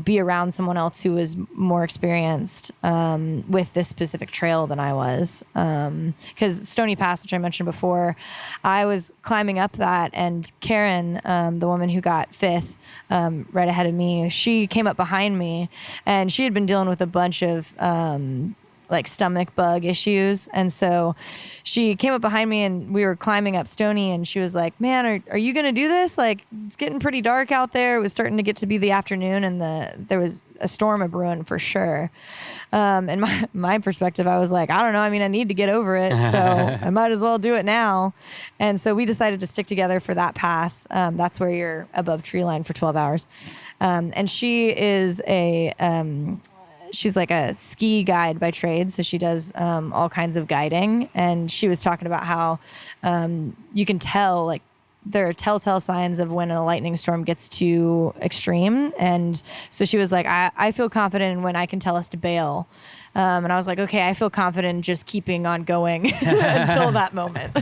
be around someone else who was more experienced with this specific trail than I was. Because Stony Pass, which I mentioned before, I was climbing up that, and Karen, the woman who got fifth right ahead of me, she came up behind me, and she had been dealing with a bunch of like stomach bug issues. And so she came up behind me and we were climbing up Stony, and she was like, man, are you going to do this? Like, it's getting pretty dark out there. It was starting to get to be the afternoon, and there was a storm of brewing for sure. And my perspective, I was like, I don't know. I mean, I need to get over it, so I might as well do it now. And so we decided to stick together for that pass. That's where you're above tree line for 12 hours. And she is she's like a ski guide by trade. So she does all kinds of guiding. And she was talking about how you can tell, like, there are telltale signs of when a lightning storm gets too extreme. And so she was like, I feel confident in when I can tell us to bail. And I was like, okay, I feel confident just keeping on going until that moment.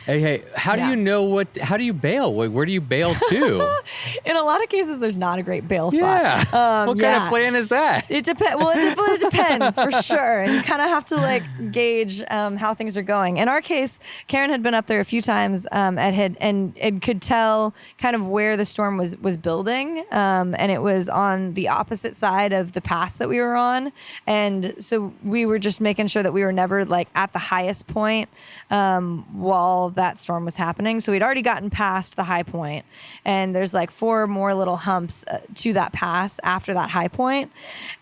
Hey, how do you know how do you bail? Where do you bail to? In a lot of cases, there's not a great bail spot. Yeah. What kind of plan is that? It depends. Well, it depends for sure. And you kind of have to like gauge how things are going. In our case, Karen had been up there a few times and could tell kind of where the storm was building. And it was on the opposite side of the pass that we were on. And so we were just making sure that we were never like at the highest point while that storm was happening. So we'd already gotten past the high point, and there's like 4 more little humps to that pass after that high point.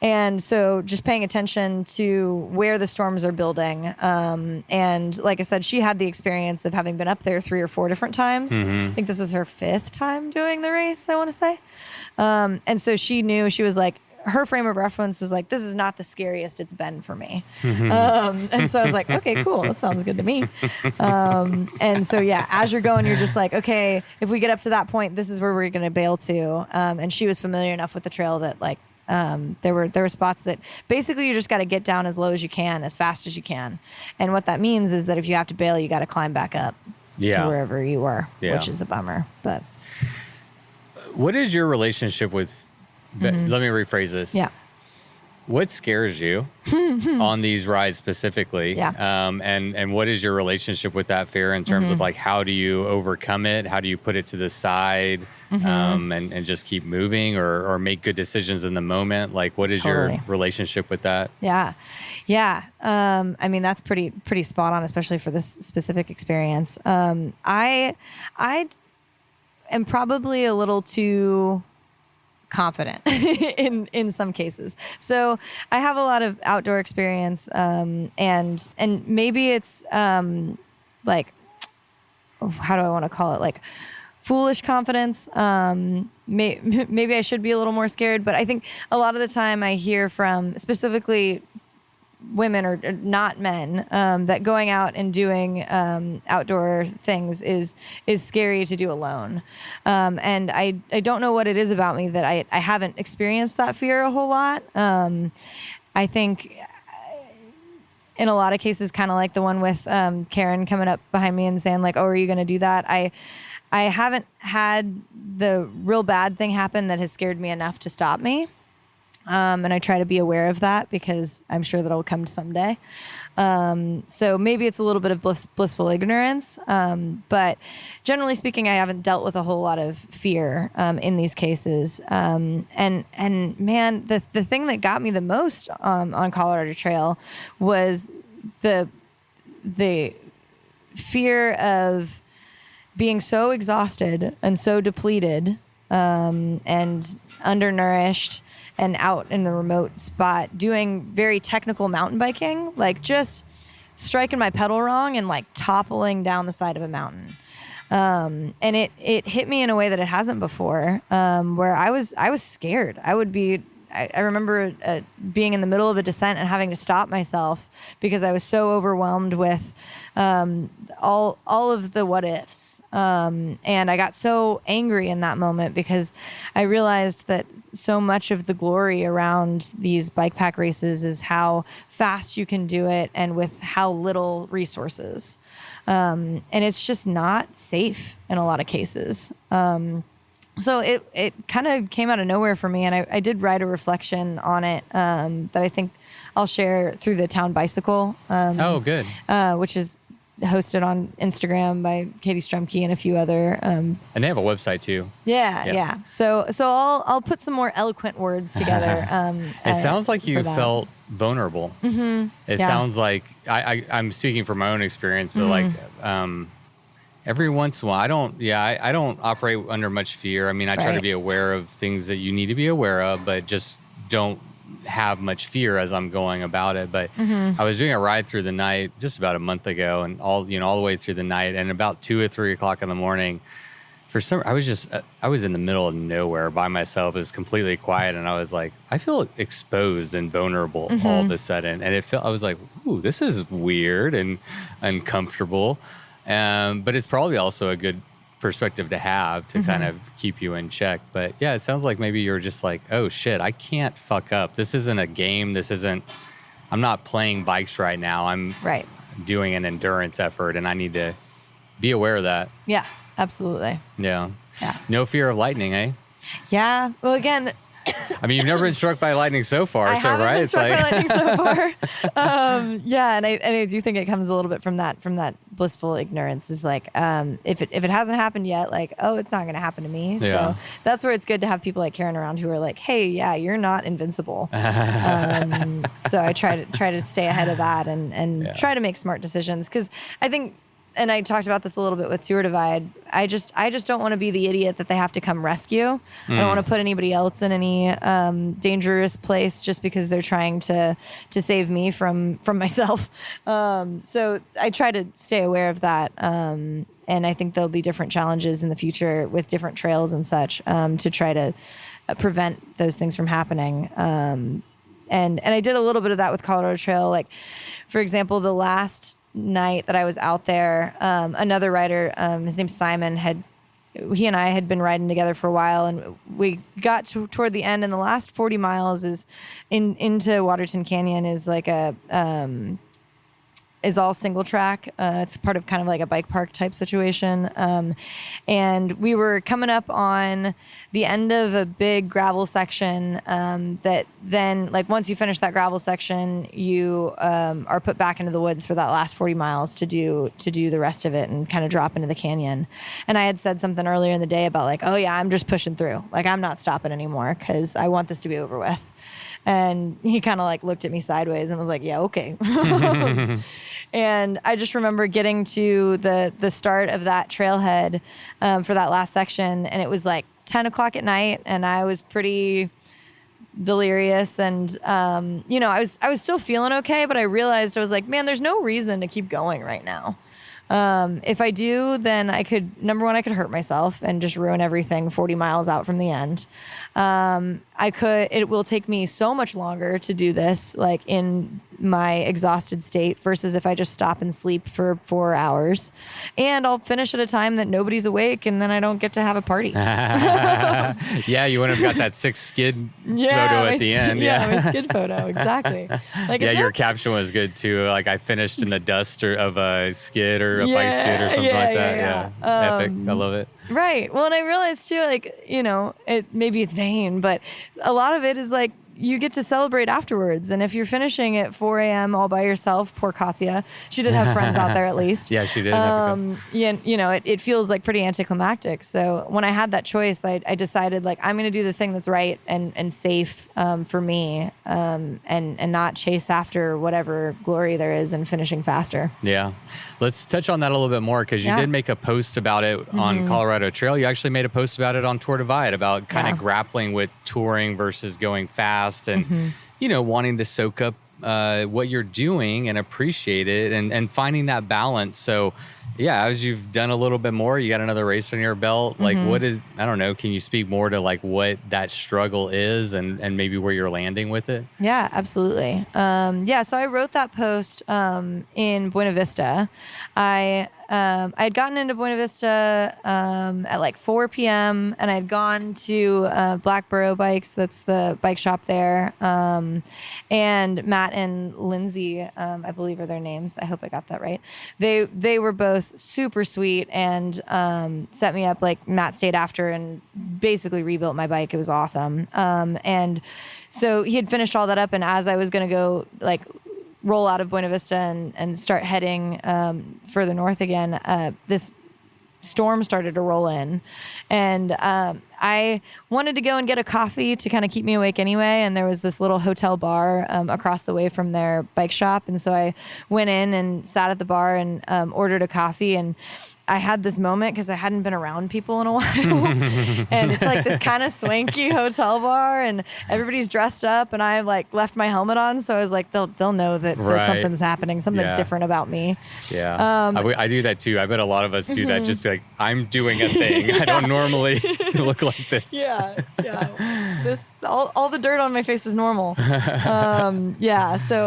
And so just paying attention to where the storms are building. And like I said, she had the experience of having been up there 3 or 4 different times. I think this was her 5th time doing the race, I want to say. And so she knew, she was like, her frame of reference was like, this is not the scariest it's been for me. And so I was like, okay, cool. That sounds good to me. And so, yeah, as you're going, you're just like, okay, if we get up to that point, this is where we're going to bail to. And she was familiar enough with the trail that like, there were spots that basically you just got to get down as low as you can, as fast as you can. And what that means is that if you have to bail, you got to climb back up to wherever you were, which is a bummer. But what is your relationship with, let me rephrase this. Yeah. What scares you on these rides specifically? Yeah. And what is your relationship with that fear in terms of like, how do you overcome it? How do you put it to the side and just keep moving or make good decisions in the moment? Like, what is your relationship with that? Yeah. Yeah. I mean, that's pretty spot on, especially for this specific experience. I am probably a little too confident in some cases. So I have a lot of outdoor experience, and maybe it's like, how do I want to call it? Like foolish confidence. Maybe I should be a little more scared, but I think a lot of the time I hear from specifically women or not men that going out and doing outdoor things is scary to do alone. And I don't know what it is about me that I haven't experienced that fear a whole lot. I think in a lot of cases, kind of like the one with Karen coming up behind me and saying like, oh, are you going to do that? I haven't had the real bad thing happen that has scared me enough to stop me. And I try to be aware of that because I'm sure that it'll come someday. So maybe it's a little bit of blissful ignorance. But generally speaking, I haven't dealt with a whole lot of fear in these cases. And man, the thing that got me the most on Colorado Trail was the fear of being so exhausted and so depleted and undernourished and out in the remote spot doing very technical mountain biking, like just striking my pedal wrong and like toppling down the side of a mountain. And it hit me in a way that it hasn't before, where I was scared. I remember being in the middle of a descent and having to stop myself because I was so overwhelmed with all of the what ifs. And I got so angry in that moment because I realized that so much of the glory around these bike pack races is how fast you can do it and with how little resources. And it's just not safe in a lot of cases. So it kind of came out of nowhere for me, and I did write a reflection on it that I think I'll share through the Town Bicycle. Good. Which is hosted on Instagram by Katie Strumke and a few other. And they have a website too. Yeah. So I'll put some more eloquent words together. It sounds like you felt vulnerable. Mm-hmm. It sounds like I'm speaking from my own experience, but like. Every once in a while, I don't operate under much fear. I mean, I try to be aware of things that you need to be aware of, but just don't have much fear as I'm going about it. But I was doing a ride through the night just about a month ago, and all the way through the night, and about 2 or 3 o'clock in the morning, I was in the middle of nowhere by myself. It was completely quiet, and I was like, I feel exposed and vulnerable all of a sudden, and I was like, ooh, this is weird and uncomfortable. But it's probably also a good perspective to have to kind of keep you in check. But yeah, it sounds like maybe you're just like, oh shit, I can't fuck up. This isn't a game. I'm not playing bikes right now. I'm doing an endurance effort, and I need to be aware of that. Yeah, absolutely. Yeah. No fear of lightning, eh? Yeah. Well, again, I mean, you've never been struck by lightning so far, I haven't been struck by lightning so far. And I do think it comes a little bit from that blissful ignorance. Is like, if it hasn't happened yet, like, oh, it's not going to happen to me. Yeah. So that's where it's good to have people like Karen around who are like, hey, yeah, you're not invincible. So I try to stay ahead of that and try to make smart decisions, because I think. And I talked about this a little bit with Tour Divide. I just don't want to be the idiot that they have to come rescue. I don't want to put anybody else in any dangerous place just because they're trying to save me from myself. So I try to stay aware of that. And I think there'll be different challenges in the future with different trails and such to try to prevent those things from happening. And I did a little bit of that with Colorado Trail. Like, for example, the last night that I was out there, another rider, his name's Simon, he and I had been riding together for a while, and we got toward the end, and the last 40 miles is into Waterton Canyon is like is all single track. It's part of kind of like a bike park type situation. And we were coming up on the end of a big gravel section that then, like, once you finish that gravel section, you are put back into the woods for that last 40 miles to do the rest of it and kind of drop into the canyon. And I had said something earlier in the day about like, oh yeah, I'm just pushing through. Like, I'm not stopping anymore because I want this to be over with. And he kind of like looked at me sideways and was like, yeah, okay. And I just remember getting to the start of that trailhead for that last section, and it was like 10 o'clock at night, and I was pretty delirious, and I was still feeling okay, but I realized, I was like, man, there's no reason to keep going right now. If I do, then I could hurt myself and just ruin everything 40 miles out from the end. It will take me so much longer to do this, like in my exhausted state, versus if I just stop and sleep for 4 hours, and I'll finish at a time that nobody's awake, and then I don't get to have a party. Yeah, you wouldn't have got that 6 skid photo at the end. Yeah, my skid photo, exactly. Like, yeah, your caption was good too. Like, I finished in the dust of a skid or a bike skid or something like that. Yeah. Epic. I love it. Right. Well, and I realized too, like, maybe it's vain, but a lot of it is like you get to celebrate afterwards. And if you're finishing at 4 a.m. all by yourself, poor Katya, she did have friends out there at least. Yeah, she did. It feels like pretty anticlimactic. So when I had that choice, I decided like I'm going to do the thing that's right and safe for me, and not chase after whatever glory there is in finishing faster. Yeah. Let's touch on that a little bit more, because you did make a post about it on Colorado Trail. You actually made a post about it on Tour Divide about kind of grappling with touring versus going fast and, wanting to soak up what you're doing and appreciate it and finding that balance. So, yeah, as you've done a little bit more, you got another race on your belt. Like, what is, I don't know, can you speak more to like what that struggle is and maybe where you're landing with it? Yeah, absolutely. So I wrote that post in Buena Vista. I had gotten into Buena Vista at like 4 p.m. and I'd gone to Black Burro Bikes. That's the bike shop there. And Matt and Lindsay, I believe are their names. I hope I got that right. They were both super sweet and set me up. Like Matt stayed after and basically rebuilt my bike. It was awesome. And so he had finished all that up. And as I was going to go like roll out of Buena Vista and start heading further north again, this storm started to roll in, and I wanted to go and get a coffee to kind of keep me awake anyway, and there was this little hotel bar across the way from their bike shop, and so I went in and sat at the bar and ordered a coffee, and I had this moment because I hadn't been around people in a while. And it's like this kind of swanky hotel bar and everybody's dressed up and I like left my helmet on. So I was like, they'll know that something's happening. Something's different about me. Yeah. I do that too. I bet a lot of us do that. Just be like, I'm doing a thing. I don't normally look like this. Yeah. All the dirt on my face is normal. So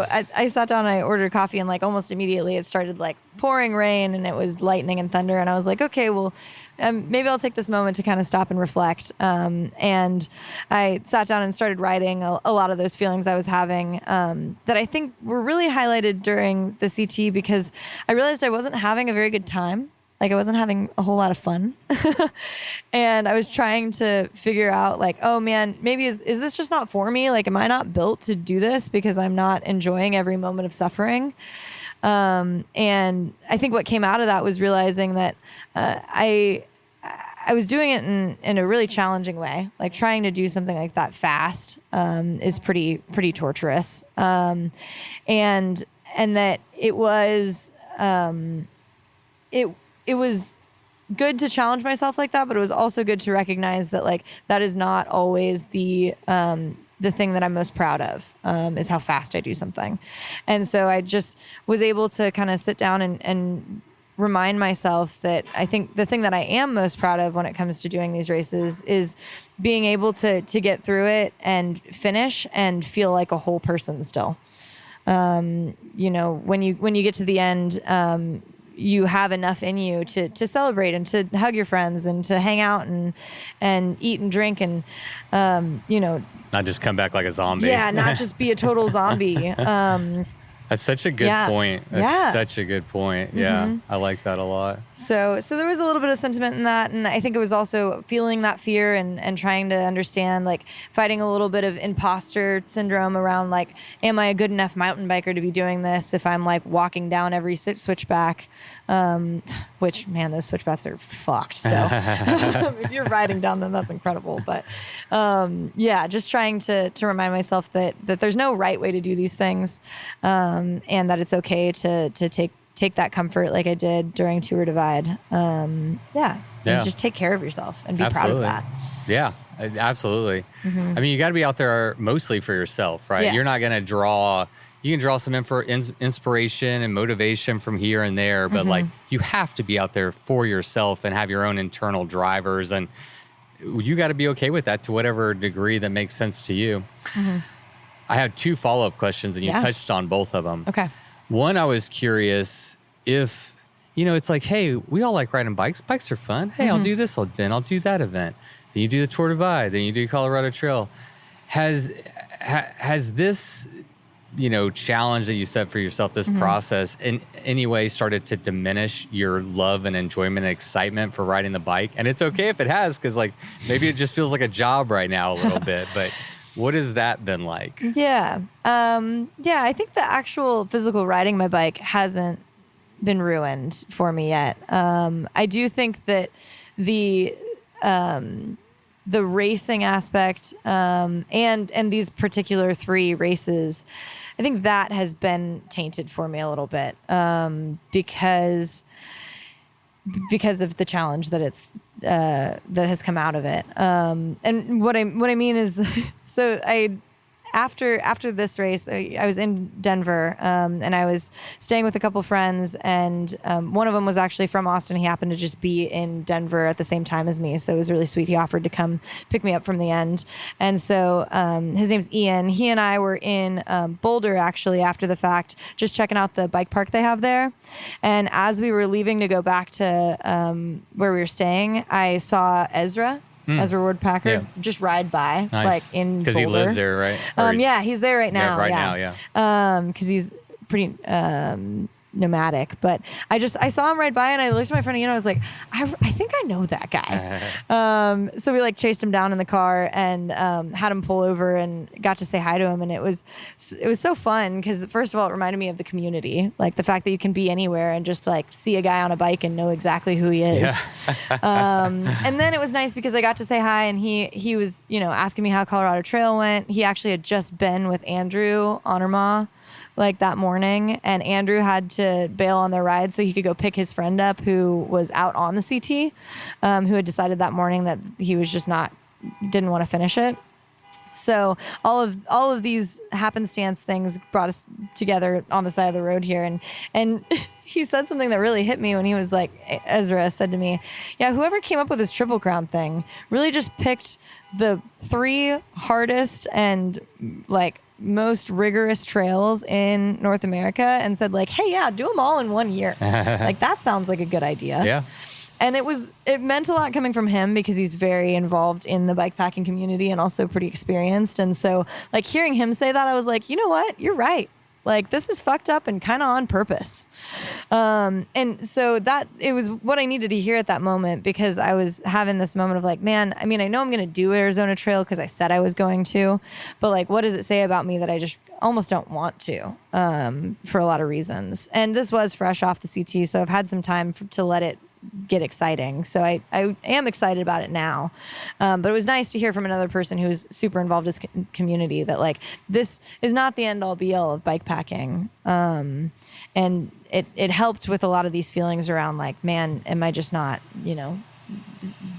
I sat down and I ordered coffee and like almost immediately it started like pouring rain and it was lightning and thunder. And I was like, okay, well, maybe I'll take this moment to kind of stop and reflect. And I sat down and started writing a lot of those feelings I was having that I think were really highlighted during the CT because I realized I wasn't having a very good time. Like I wasn't having a whole lot of fun. And I was trying to figure out like, oh man, maybe is this just not for me? Like, am I not built to do this because I'm not enjoying every moment of suffering? And I think what came out of that was realizing that I was doing it in a really challenging way. Like trying to do something like that fast is pretty torturous. And that it was it was good to challenge myself like that, but it was also good to recognize that like that is not always the thing that I'm most proud of, is how fast I do something. And so I just was able to kind of sit down and remind myself that I think the thing that I am most proud of when it comes to doing these races is being able to get through it and finish and feel like a whole person still. When you get to the end, you have enough in you to celebrate and to hug your friends and to hang out and eat and drink and, not just come back like a zombie. Yeah, not just be a total zombie. That's such a good point. That's such a good point. Yeah, I like that a lot. So there was a little bit of sentiment in that, and I think it was also feeling that fear and trying to understand, like fighting a little bit of imposter syndrome around, like, am I a good enough mountain biker to be doing this if I'm like walking down every switchback, which, man, those switchbacks are fucked. So if you're riding down them, that's incredible. But just trying to remind myself that there's no right way to do these things. And that it's okay to take that comfort like I did during Tour Divide. And just take care of yourself and be proud of that. Yeah, absolutely. I mean, you got to be out there mostly for yourself, right? Yes. You're not going to draw. You can draw some inspiration and motivation from here and there, but like you have to be out there for yourself and have your own internal drivers, and you got to be okay with that to whatever degree that makes sense to you. I have two follow-up questions, and you touched on both of them. Okay. One, I was curious if, it's like, hey, we all like riding bikes. Bikes are fun. Hey, I'll do this event. I'll do that event. Then you do the Tour Divide. Then you do Colorado Trail. Has this, challenge that you set for yourself, this process, in any way started to diminish your love and enjoyment and excitement for riding the bike? And it's okay if it has, because like maybe it just feels like a job right now a little bit, but What has that been like? Yeah. I think the actual physical riding my bike hasn't been ruined for me yet. I do think that the racing aspect, and these particular 3 races, I think that has been tainted for me a little bit, because of the challenge that that has come out of it. And what I mean is, so after this race, I was in Denver, and I was staying with a couple friends, and one of them was actually from Austin. He happened to just be in Denver at the same time as me, so it was really sweet. He offered to come pick me up from the end. And so his name's Ian. He and I were in Boulder, actually, after the fact, just checking out the bike park they have there. And as we were leaving to go back to where we were staying, I saw Ezra Ward Packard just ride by, like in because Boulder. he lives there, right? Yeah, he's there right now. Now. Because he's pretty nomadic. But I saw him ride by, and I looked at my friend and I was like, I think I know that guy. So we like chased him down in the car and had him pull over and got to say hi to him, and it was so fun because first of all, it reminded me of the community, like the fact that you can be anywhere and just like see a guy on a bike and know exactly who he is. And then it was nice because I got to say hi, and he was asking me how Colorado Trail went. He actually had just been with Andrew Honorma like that morning, and Andrew had to bail on their ride so he could go pick his friend up who was out on the CT, who had decided that morning that he was just didn't want to finish it. So all of these happenstance things brought us together on the side of the road here, and he said something that really hit me when he was like, Ezra said to me, yeah, whoever came up with this Triple Crown thing really just picked the 3 hardest and like most rigorous trails in North America and said like, hey, yeah, do them all in 1 year. Like that sounds like a good idea. Yeah. And it meant a lot coming from him because he's very involved in the bikepacking community and also pretty experienced. And so like hearing him say that, I was like, you know what? You're right. Like this is fucked up and kind of on purpose. And so that it was what I needed to hear at that moment, because I was having this moment of like, man, I mean, I know I'm going to do Arizona Trail because I said I was going to, but like, what does it say about me that I just almost don't want to, for a lot of reasons. And this was fresh off the CT. So I've had some time to let it get exciting. So I am excited about it now. But it was nice to hear from another person who is super involved in this community that like, this is not the end all be all of bikepacking. And it helped with a lot of these feelings around like, man, am I just not,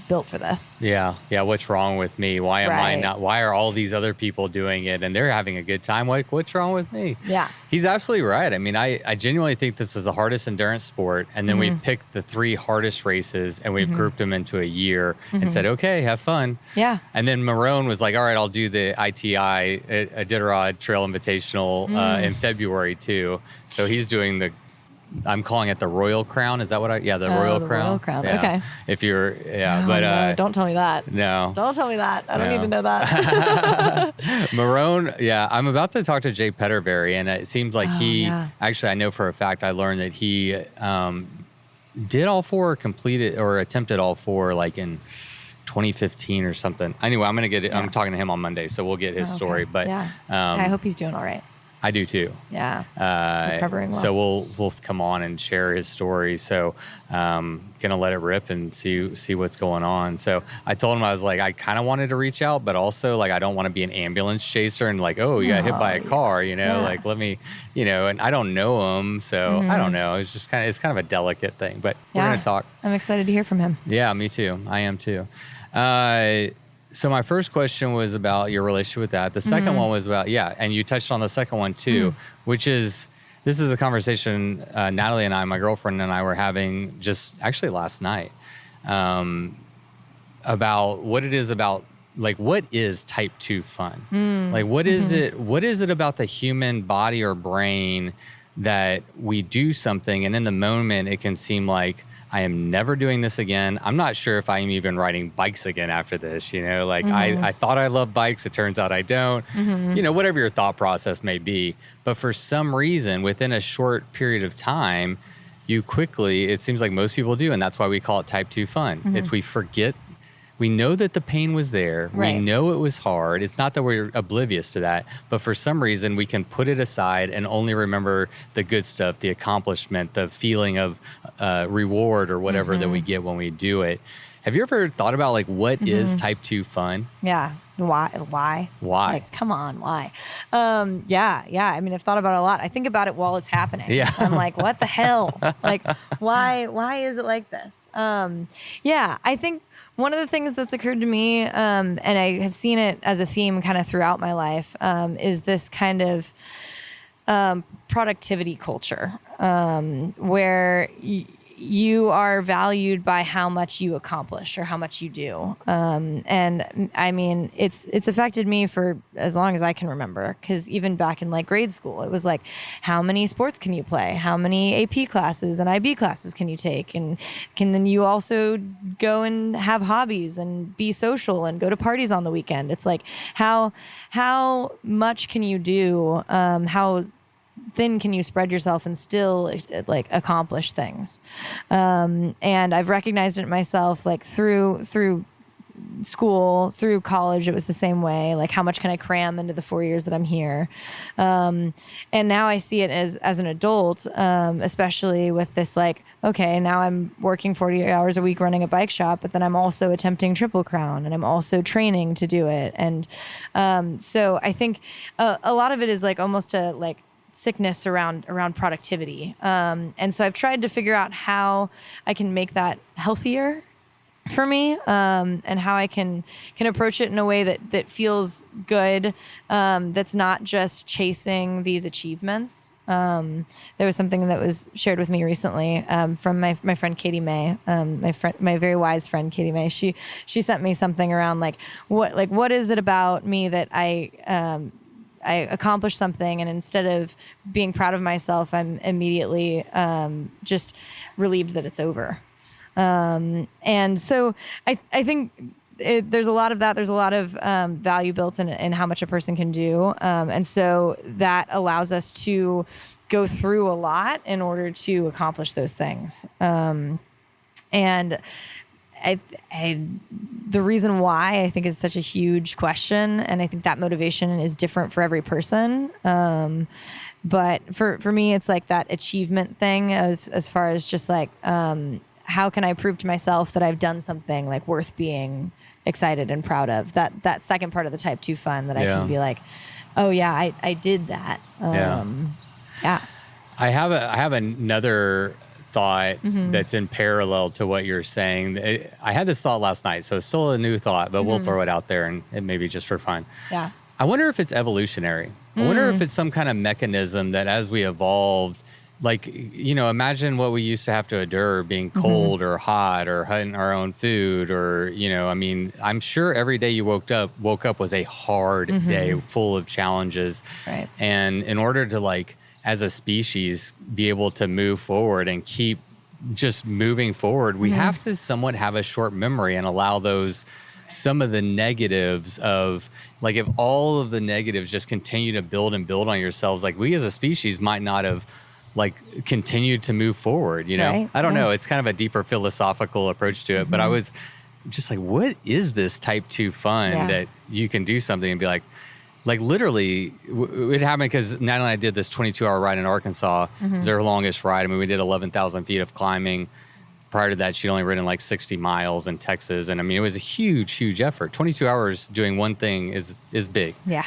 built for this? Yeah. What's wrong with me? Why am I not? Why are all these other people doing it and they're having a good time? Like, what's wrong with me? Yeah. He's absolutely right. I mean, I genuinely think this is the hardest endurance sport. And then we've picked the 3 hardest races and we've grouped them into a year and said, okay, have fun. Yeah. And then Marone was like, all right, I'll do the ITI, Iditarod Trail Invitational in February too. So he's doing I'm calling it the Royal Crown. Is that what the Royal Crown? Royal Crown. Yeah. Okay. If you're, no, don't tell me that. No. Don't tell me that. I don't need to know that. Marone, I'm about to talk to Jay Petterberry, and it seems like actually, I know for a fact, I learned that he did all 4, completed or attempted all 4, like in 2015 or something. Anyway, I'm going to get it. I'm talking to him on Monday, so we'll get his story. But I hope he's doing all right. I do too. Yeah. Recovering well. So we'll come on and share his story. So gonna let it rip and see what's going on. So I told him, I was like, I kind of wanted to reach out, but also like I don't want to be an ambulance chaser and like, oh, you got hit by a car, like let me, and I don't know him, so I don't know. It's just it's kind of a delicate thing. But we're gonna talk. I'm excited to hear from him. Yeah, me too. I am too. So my first question was about your relationship with that. The second one was about, and you touched on the second one too, which is, this is a conversation Natalie and I, my girlfriend and I, were having just actually last night about what it is about, like, what is type 2 fun? Like, what is it? What is it about the human body or brain that we do something and in the moment it can seem like, I am never doing this again. I'm not sure if I am even riding bikes again after this, like I thought I loved bikes. It turns out I don't, whatever your thought process may be. But for some reason, within a short period of time, you quickly, it seems like most people do. And that's why we call it type 2 fun. It's we forget we know that the pain was there. Right. We know it was hard. It's not that we're oblivious to that, but for some reason we can put it aside and only remember the good stuff, the accomplishment, the feeling of reward or whatever that we get when we do it. Have you ever thought about like what is type 2 fun? Yeah. Why? Like, come on, why? Yeah. I mean, I've thought about it a lot. I think about it while it's happening. Yeah. I'm like, what the hell? Like, why is it like this? Yeah, I think one of the things that's occurred to me, and I have seen it as a theme kind of throughout my life, is this kind of productivity culture, where you are valued by how much you accomplish or how much you do. And I mean, it's affected me for as long as I can remember. Cause even back in like grade school, it was like, how many sports can you play? How many AP classes and IB classes can you take? And then you also go and have hobbies and be social and go to parties on the weekend? It's like, how much can you do? How thin can you spread yourself and still like accomplish things? And I've recognized it myself, like through school, through college, it was the same way. Like, how much can I cram into the 4 years that I'm here? And now I see it as an adult, especially with this, like, okay, now I'm working 40 hours a week running a bike shop, but then I'm also attempting Triple Crown and I'm also training to do it. And so I think a lot of it is like almost a like sickness around productivity. And so I've tried to figure out how I can make that healthier for me, and how I can approach it in a way that feels good, that's not just chasing these achievements. There was something that was shared with me recently, from my friend Katie May, my very wise friend Katie May. She sent me something around like what is it about me that I accomplished something, and instead of being proud of myself, I'm immediately just relieved that it's over. And so I think there's a lot of that. There's a lot of value built in how much a person can do. And so that allows us to go through a lot in order to accomplish those things. And the reason why I think is such a huge question, and I think that motivation is different for every person. But for me, it's like that achievement thing as far as just like, how can I prove to myself that I've done something like worth being excited and proud of? That second part of the type 2 fun that I can be like, oh yeah, I did that. Yeah. I have another thought that's in parallel to what you're saying. I had this thought last night, so it's still a new thought, but we'll throw it out there and it may be just for fun. Yeah. I wonder if it's evolutionary. I wonder if it's some kind of mechanism that as we evolved, like, you know, imagine what we used to have to endure being cold or hot or hunting our own food, or, you know, I mean, I'm sure every day you woke up was a hard day full of challenges. Right. And in order to, like, as a species, be able to move forward and keep just moving forward, we have to somewhat have a short memory and allow some of the negatives of, like, if all of the negatives just continue to build and build on yourselves, like, we as a species might not have like continued to move forward, you know? Right. I don't know. It's kind of a deeper philosophical approach to it, but I was just like, what is this type 2 fun that you can do something and be like literally it happened because Natalie and I did this 22-hour ride in Arkansas. It was our longest ride. I mean, we did 11,000 feet of climbing. Prior to that, she'd only ridden like 60 miles in Texas. And I mean, it was a huge, huge effort. 22 hours doing one thing is big. Yeah.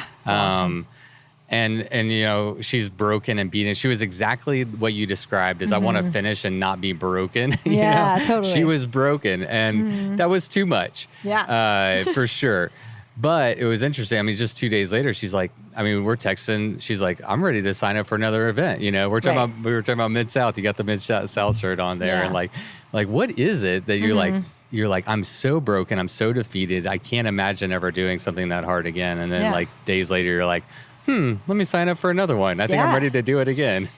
And you know, she's broken and beaten. She was exactly what you described as I want to finish and not be broken. Yeah, know? totally. She was broken, and that was too much. Yeah. For sure. But it was interesting. I mean, just 2 days later, she's like, I mean, we're texting. She's like, I'm ready to sign up for another event. You know, we were talking about Mid-South. You got the Mid-South shirt on there. And like, what is it that you're like, I'm so broken. I'm so defeated. I can't imagine ever doing something that hard again. And then like days later, you're like, let me sign up for another one. I think I'm ready to do it again.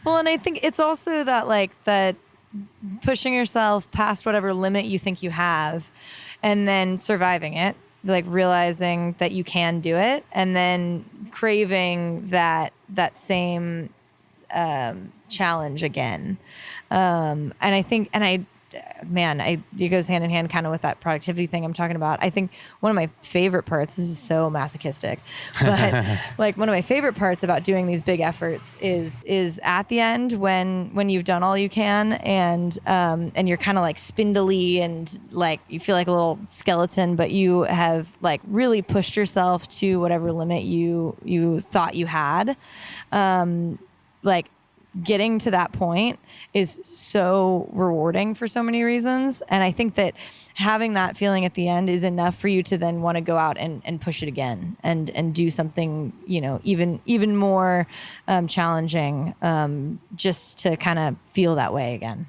Well, and I think it's also that pushing yourself past whatever limit you think you have and then surviving it, like realizing that you can do it, and then craving that same challenge again. And I think, man, it goes hand in hand kind of with that productivity thing I'm talking about. I think one of my favorite parts, this is so masochistic, but like one of my favorite parts about doing these big efforts is at the end when you've done all you can and you're kind of like spindly and like you feel like a little skeleton, but you have like really pushed yourself to whatever limit you thought you had. Like getting to that point is so rewarding for so many reasons. And I think that having that feeling at the end is enough for you to then want to go out and push it again and do something, even more challenging, just to kind of feel that way again.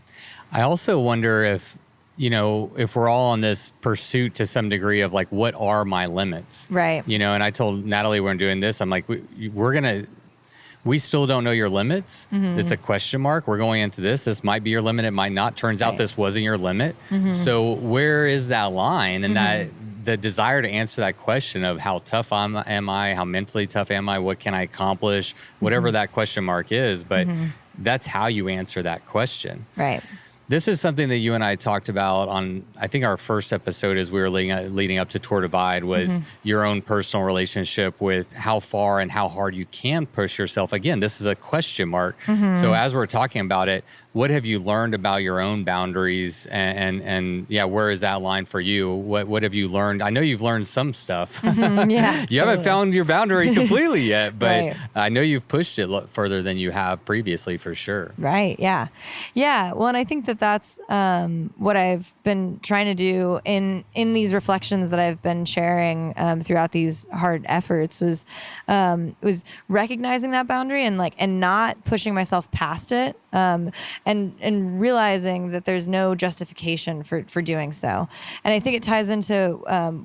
I also wonder if we're all on this pursuit to some degree of like, what are my limits? Right. And I told Natalie when doing this, I'm like, we still don't know your limits. Mm-hmm. It's a question mark. We're going into this. This might be your limit. It might not. Turns out this wasn't your limit. Mm-hmm. So where is that line? And that the desire to answer that question of how tough am I? How mentally tough am I? What can I accomplish? Whatever that question mark is. But that's how you answer that question. Right. This is something that you and I talked about on, I think, our first episode as we were leading up to Tour Divide was your own personal relationship with how far and how hard you can push yourself. Again, this is a question mark. So as we're talking about it, what have you learned about your own boundaries and where is that line for you? What have you learned? I know you've learned some stuff. Yeah, you haven't found your boundary completely yet, but right. I know you've pushed it further than you have previously for sure. Right. Yeah. Yeah. Well, and I think that's what I've been trying to do in these reflections that I've been sharing throughout these hard efforts was recognizing that boundary and not pushing myself past it. And realizing that there's no justification for doing so. And I think it ties into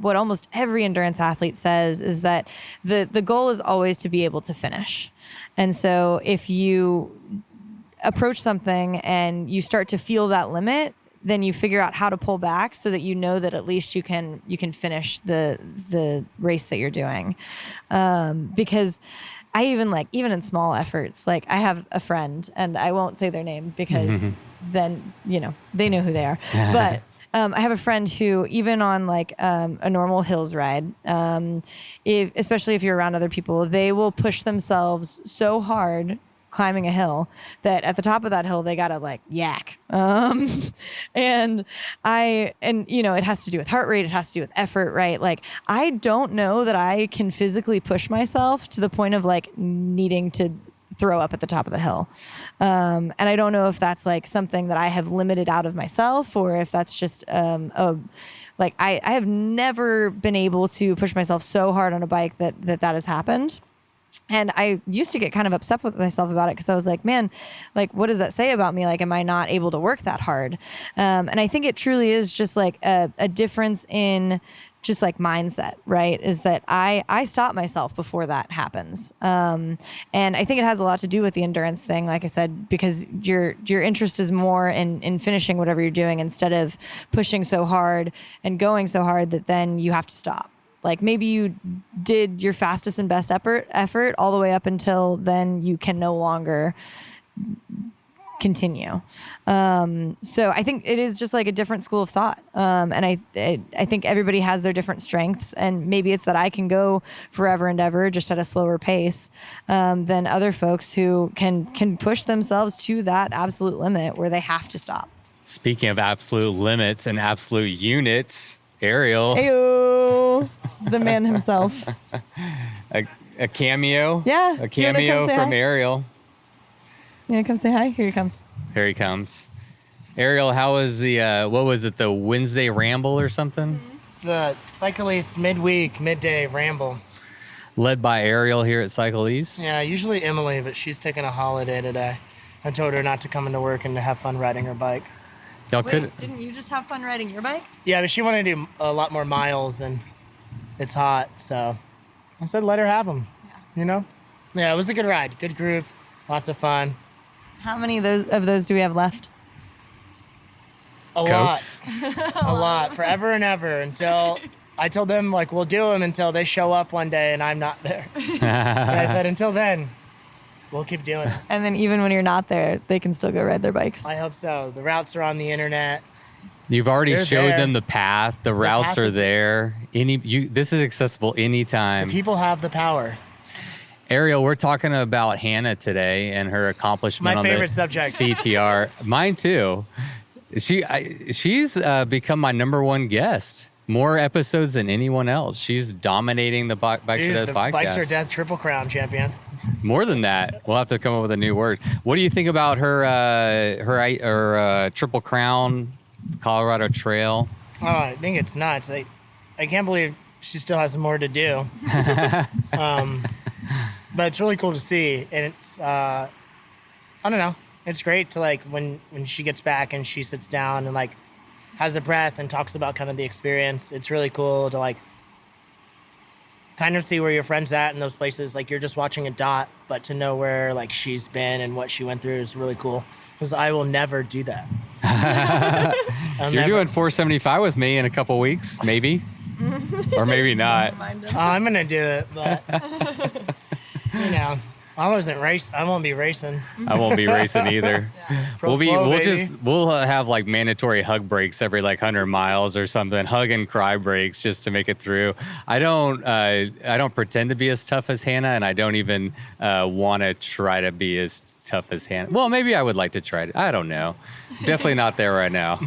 what almost every endurance athlete says is that the goal is always to be able to finish. And so if you approach something and you start to feel that limit, then you figure out how to pull back so that you know that at least you can finish the race that you're doing. Because I even in small efforts, like I have a friend and I won't say their name because then, they know who they are. But I have a friend who even on like a normal hills ride, especially if you're around other people, they will push themselves so hard climbing a hill that at the top of that hill they gotta like yak and it has to do with heart rate, it has to do with effort, right? Like I don't know that I can physically push myself to the point of like needing to throw up at the top of the hill, and I don't know if that's like something that I have limited out of myself or if that's just like I have never been able to push myself so hard on a bike that has happened. And I used to get kind of upset with myself about it because I was like, man, like, what does that say about me? Like, am I not able to work that hard? And I think it truly is just like a difference in just like mindset, right? Is that I stop myself before that happens. And I think it has a lot to do with the endurance thing, like I said, because your interest is more in finishing whatever you're doing instead of pushing so hard and going so hard that then you have to stop. Like maybe you did your fastest and best effort all the way up until then you can no longer continue. So I think it is just like a different school of thought. And I think everybody has their different strengths, and maybe it's that I can go forever and ever just at a slower pace than other folks who can push themselves to that absolute limit where they have to stop. Speaking of absolute limits and absolute units, Ariel. Ayo, the man himself. A cameo? Yeah. A cameo from Ariel. You want to come say hi? Here he comes. Here he comes. Ariel, how was the, what was it, the Wednesday Ramble or something? It's the Cycle East midday ramble. Led by Ariel here at Cycle East? Yeah, usually Emily, but she's taking a holiday today. I told her not to come into work and to have fun riding her bike. Didn't you just have fun riding your bike? Yeah, but she wanted to do a lot more miles and it's hot, so I said let her have them, Yeah, it was a good ride, good group, lots of fun. How many of those do we have left? A lot, forever and ever until I told them, like, we'll do them until they show up one day and I'm not there. And I said, until then, we'll keep doing it. And then even when you're not there, they can still go ride their bikes. I hope so. The routes are on the internet. You've already They're showed there. them the path. The routes path are is- there. This is accessible anytime. People have the power. Ariel, we're talking about Hannah today and her accomplishment My on favorite the subject. CTR. Mine too. She's become my number one guest. More episodes than anyone else. She's dominating the Bikes for Dude, Death the podcast. Bikes for Death Triple Crown champion. More than that, we'll have to come up with a new word. What do you think about her Triple Crown, Colorado Trail? Oh, I think it's nuts. I can't believe she still has more to do. But it's really cool to see, and it's I don't know. It's great to like when she gets back and she sits down and like has a breath and talks about kind of the experience. It's really cool to like kind of see where your friend's at in those places. Like you're just watching a dot, but to know where like she's been and what she went through is really cool. Because I will never do that. You're doing 475 with me in a couple weeks, maybe, or maybe not. I'm gonna do it, but you know, I won't be racing. I won't be racing either. Pro slow, baby. We'll have like mandatory hug breaks every like 100 miles or something, hug and cry breaks just to make it through. I don't pretend to be as tough as Hannah, and I don't even want to try to be as tough as Hannah. Well, maybe I would like to try it. I don't know. Definitely not there right now.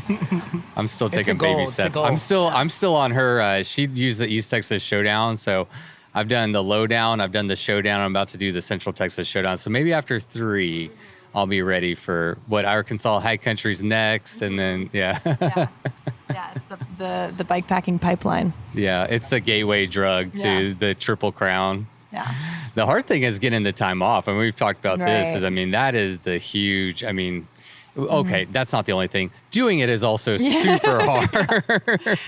I'm still taking baby steps. I'm still on her. She used the East Texas Showdown, so I've done the lowdown. I've done the showdown. I'm about to do the Central Texas Showdown. So maybe after 3, I'll be ready for what Arkansas High Country's next, and then Yeah, it's the bikepacking pipeline. yeah, it's the gateway drug to the Triple Crown. Yeah. The hard thing is getting the time off, and we've talked about this. Right. Is that is the huge. Okay, that's not the only thing. Doing it is also super hard.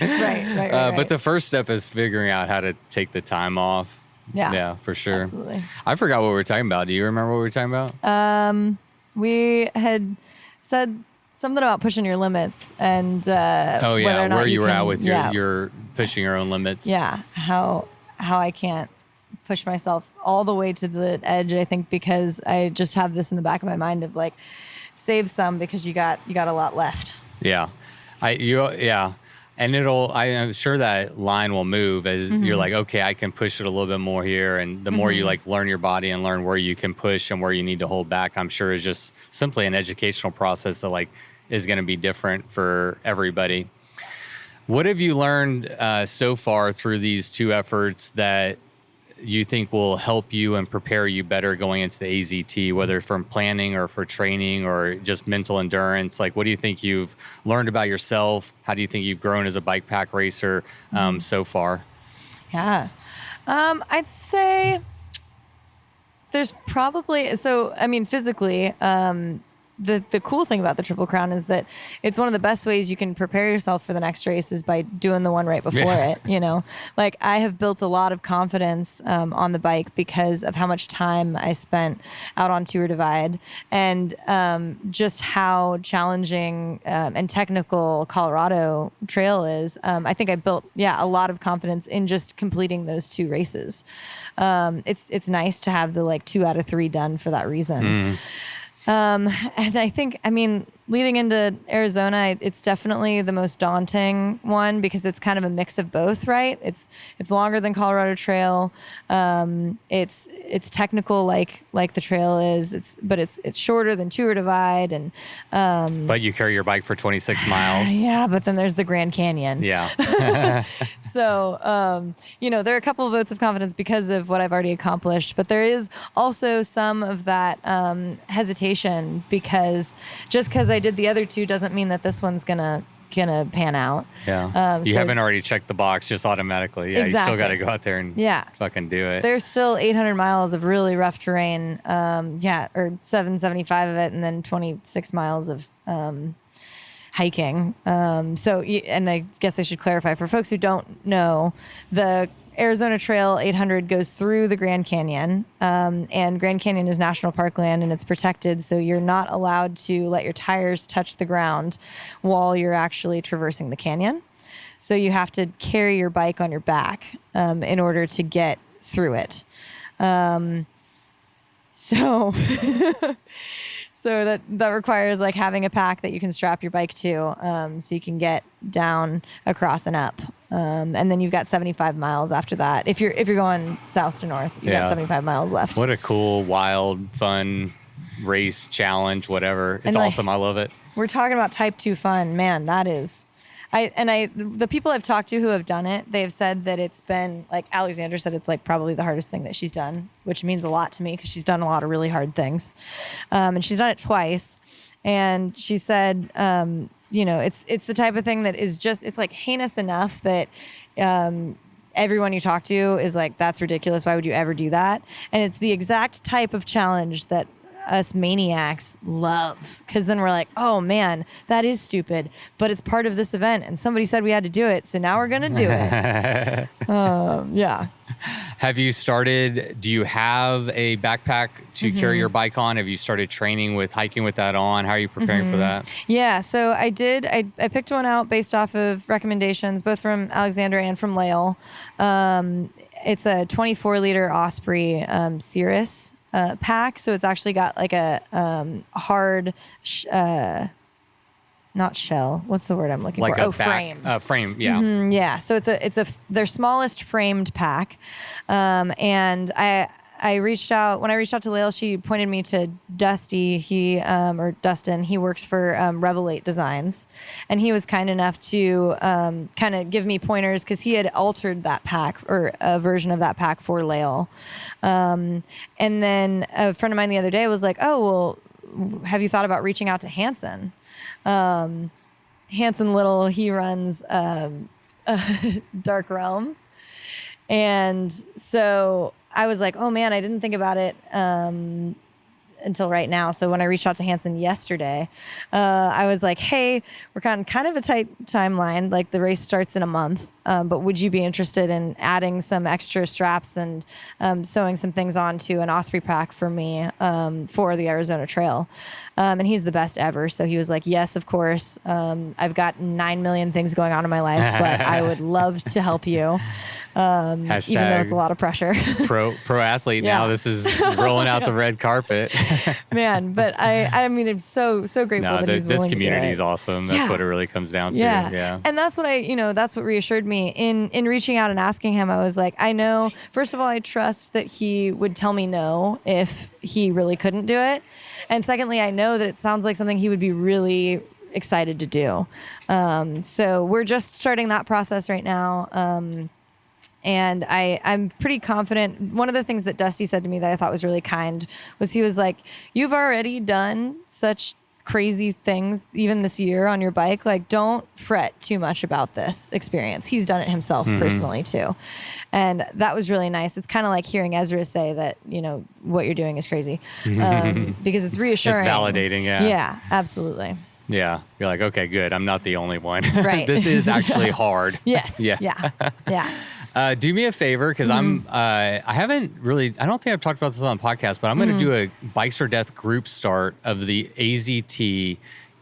Right. But the first step is figuring out how to take the time off. Yeah, for sure. Absolutely. I forgot what we were talking about. Do you remember what we were talking about? We had said something about pushing your limits and Oh yeah, whether or not where you were can, at with your pushing your own limits. Yeah, how I can't push myself all the way to the edge. I think because I just have this in the back of my mind of like save some because you got a lot left. Yeah, and I am sure that line will move as you're like, okay, I can push it a little bit more here, and the more you like learn your body and learn where you can push and where you need to hold back, I'm sure is just simply an educational process that like is going to be different for everybody. What have you learned so far through these 2 efforts that you think will help you and prepare you better going into the AZT, whether from planning or for training or just mental endurance? Like, what do you think you've learned about yourself? How do you think you've grown as a bike pack racer so far? Yeah. I'd say there's probably, physically, the cool thing about the Triple Crown is that it's one of the best ways you can prepare yourself for the next race is by doing the one right before it, Like I have built a lot of confidence on the bike because of how much time I spent out on Tour Divide and just how challenging and technical Colorado Trail is. I think I built, a lot of confidence in just completing those 2 races. It's nice to have the 2 out of 3 done for that reason. And I think, leading into Arizona, it's definitely the most daunting one because it's kind of a mix of both, right? It's longer than Colorado Trail. It's technical like the trail is. But it's shorter than Tour Divide and But you carry your bike for 26 miles. Yeah, but then there's the Grand Canyon. Yeah. So, there are a couple of votes of confidence because of what I've already accomplished, but there is also some of that hesitation because just because I did the other 2 doesn't mean that this one's gonna pan out. Yeah. You haven't already checked the box just automatically. Yeah. Exactly. You still got to go out there and fucking do it. There's still 800 miles of really rough terrain. Or 775 of it, and then 26 miles of hiking. And I guess I should clarify for folks who don't know, the Arizona Trail 800 goes through the Grand Canyon, and Grand Canyon is national parkland and it's protected. So you're not allowed to let your tires touch the ground while you're actually traversing the canyon. So you have to carry your bike on your back in order to get So So that requires like having a pack that you can strap your bike to, so you can get down, across, and up. And then you've got 75 miles after that. If you're going south to north, you got 75 miles left. What a cool, wild, fun race, challenge, whatever. It's awesome. I love it. We're talking about type 2 fun, man. That is. The people I've talked to who have done it, they've said that it's been, like Alexandra said, it's like probably the hardest thing that she's done, which means a lot to me because she's done a lot of really hard things. And she's done it twice. And she said, it's the type of thing that is just, it's like heinous enough that everyone you talk to is like, that's ridiculous. Why would you ever do that? And it's the exact type of challenge that us maniacs love, because then we're like, oh man, that is stupid, but it's part of this event and somebody said we had to do it, so now we're gonna do it. Yeah. Have you started, do you have a backpack to carry your bike on? Have you started training with hiking with that on? How are you preparing for that? Yeah, so I did. I picked one out based off of recommendations, both from Alexander and from Lael. It's a 24-liter Osprey Cirrus pack. So it's actually got like a hard, not shell. What's the word I'm looking like for? frame. Frame. Frame, yeah. Yeah. So it's their smallest framed pack. And I reached out, when I reached out to Lael, she pointed me to Dusty. Or Dustin, he works for Revelate Designs, and he was kind enough to kind of give me pointers because he had altered that pack, or a version of that pack, for Lael. And then a friend of mine the other day was like, oh, well, have you thought about reaching out to Hanson? Hanson Little, he runs Dark Realm. And so I was like, oh man, I didn't think about it until right now. So when I reached out to Hanson yesterday, I was like, hey, we're kind of a tight timeline. Like the race starts in a month, but would you be interested in adding some extra straps and sewing some things onto an Osprey pack for me for the Arizona Trail? And he's the best ever. So he was like, yes, of course. I've got 9 million things going on in my life, but I would love to help you. Even though it's a lot of pressure. pro athlete now. This is rolling out the red carpet. Man, but I mean, I'm so grateful that he's willing this community is to do it. Awesome. That's what it really comes down to. Yeah. And that's what that's what reassured me in reaching out and asking him. I was like, I know, first of all, I trust that he would tell me no if he really couldn't do it. And secondly, I know that it sounds like something he would be really excited to do. So we're just starting that process right now. And I'm pretty confident. One of the things that Dusty said to me that I thought was really kind was he was like, you've already done such crazy things even this year on your bike. Like, don't fret too much about this experience. He's done it himself personally too. And that was really nice. It's kind of like hearing Ezra say that, what you're doing is crazy, because it's reassuring. It's validating. Yeah. Yeah, absolutely. Yeah. You're like, okay, good. I'm not the only one. Right. This is actually hard. Yes. Yeah. Do me a favor, because I don't think I've talked about this on the podcast, but I'm going to do a Bikes or Death group start of the AZT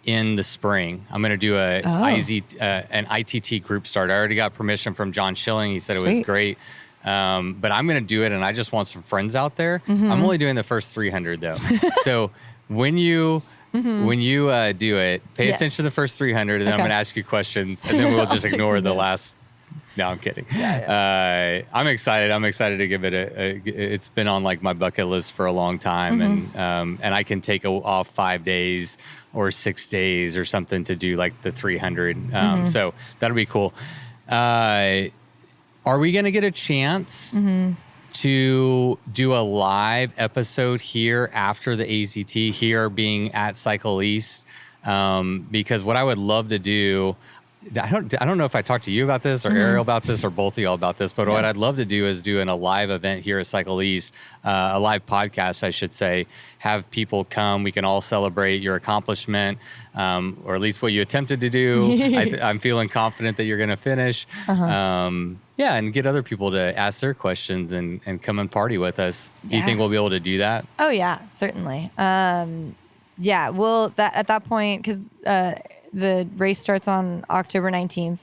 in the spring. I'm going to do an ITT group start. I already got permission from John Schilling. He said It was great. But I'm going to do it, and I just want some friends out there. I'm only doing the first 300 though. So when you do it, pay attention to the first 300, and then I'm going to ask you questions, and then we'll just ignore the last. No, I'm kidding. I'm excited. I'm excited to give it it's been on like my bucket list for a long time, and I can take off 5 days or 6 days or something to do like the 300. So that'll be cool. Are we going to get a chance to do a live episode here after the AZT, here being at Cycle East? Because what I would love to do, I don't know if I talked to you about this or Ariel about this or both of y'all about this, but what I'd love to do is do a live event here at Cycle East, a live podcast, I should say, have people come. We can all celebrate your accomplishment, or at least what you attempted to do. I'm feeling confident that you're going to finish. And get other people to ask their questions and come and party with us. Do you think we'll be able to do that? Oh yeah, certainly. Well, at that point, because the race starts on October 19th.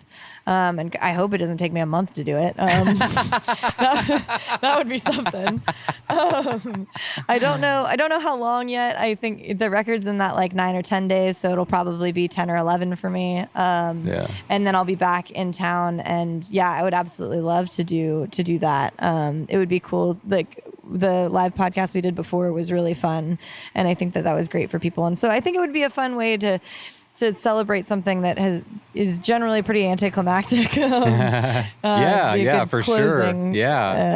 And I hope it doesn't take me a month to do it. That would be something. I don't know how long yet. I think the record's in that like 9 or 10 days, so it'll probably be 10 or 11 for me. And then I'll be back in town, and I would absolutely love to do that. It would be cool. Like the live podcast we did before was really fun, and I think that was great for people. And so I think it would be a fun way to celebrate something that is generally pretty anticlimactic. For sure.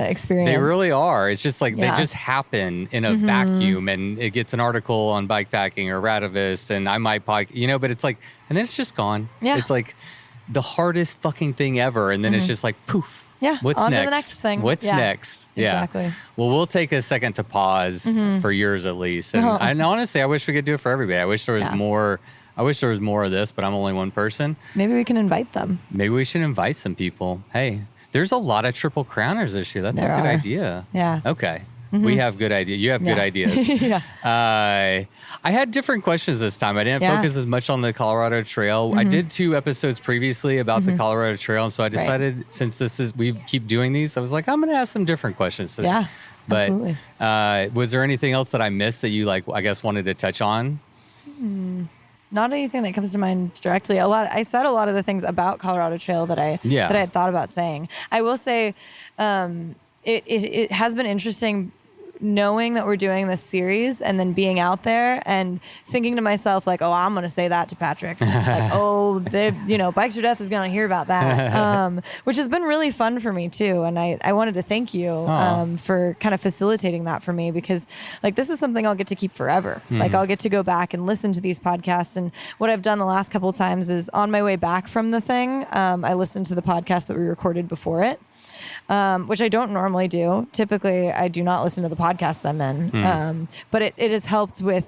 Experience. They really are. It's just like they just happen in a vacuum, and it gets an article on Bikepacking or Radavist, and I might but it's like, and then it's just gone. Yeah. It's like the hardest fucking thing ever, and then it's just like poof. Yeah. What's on next? To the next thing. What's next? Yeah. Exactly. Well, we'll take a second to pause for yours at least. And, and honestly, I wish we could do it for everybody. I wish there was more. I wish there was more of this, but I'm only one person. Maybe we can invite them. Maybe we should invite some people. Hey, there's a lot of Triple Crowners this year. That's a good idea. Yeah. Okay. We have good ideas. You have good ideas. I had different questions this time. I didn't focus as much on the Colorado Trail. I did 2 episodes previously about the Colorado Trail. And so I decided since we keep doing these, I was like, I'm going to ask some different questions today. Yeah, but, absolutely. Was there anything else that I missed that you wanted to touch on? Not anything that comes to mind directly. I said a lot of the things about Colorado Trail that I had thought about saying. I will say, it has been interesting knowing that we're doing this series and then being out there and thinking to myself like, oh, I'm going to say that to Patrick. Like, oh, Bikes for Death is going to hear about that, which has been really fun for me too. And I wanted to thank you for kind of facilitating that for me, because like this is something I'll get to keep forever. Like I'll get to go back and listen to these podcasts. And what I've done the last couple of times is on my way back from the thing, I listened to the podcast that we recorded before it. Which I don't normally do. Typically, I do not listen to the podcast I'm in. But it has helped with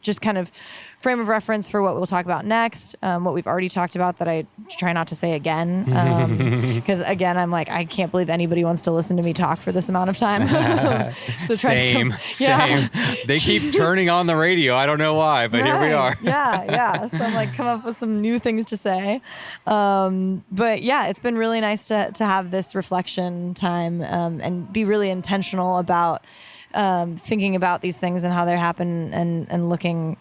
just kind of frame of reference for what we'll talk about next, what we've already talked about that I try not to say again. Because again, I'm like, I can't believe anybody wants to listen to me talk for this amount of time. So same. They keep turning on the radio. I don't know why, but here we are. So I'm like, come up with some new things to say. But it's been really nice to have this reflection time and be really intentional about thinking about these things and how they happen and looking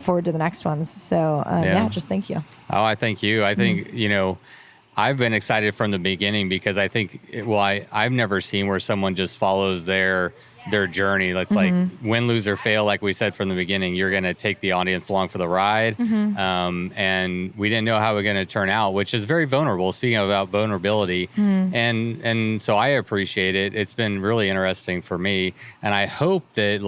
forward to the next ones. So just thank you. Oh, I thank you. I think, I've been excited from the beginning because I think, I've never seen where someone just follows their journey. It's like win, lose, or fail. Like we said from the beginning, you're going to take the audience along for the ride. And we didn't know how we're going to turn out, which is very vulnerable. Speaking about vulnerability. And so I appreciate it. It's been really interesting for me. And I hope that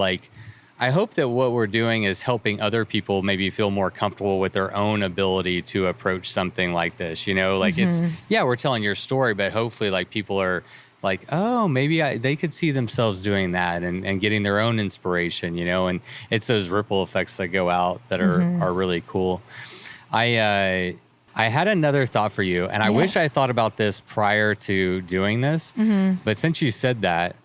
what we're doing is helping other people maybe feel more comfortable with their own ability to approach something like this. It's, we're telling your story, but hopefully like people are like, oh, maybe they could see themselves doing that and getting their own inspiration, and it's those ripple effects that go out that are really cool. I had another thought for you, and I wish I thought about this prior to doing this, but since you said that,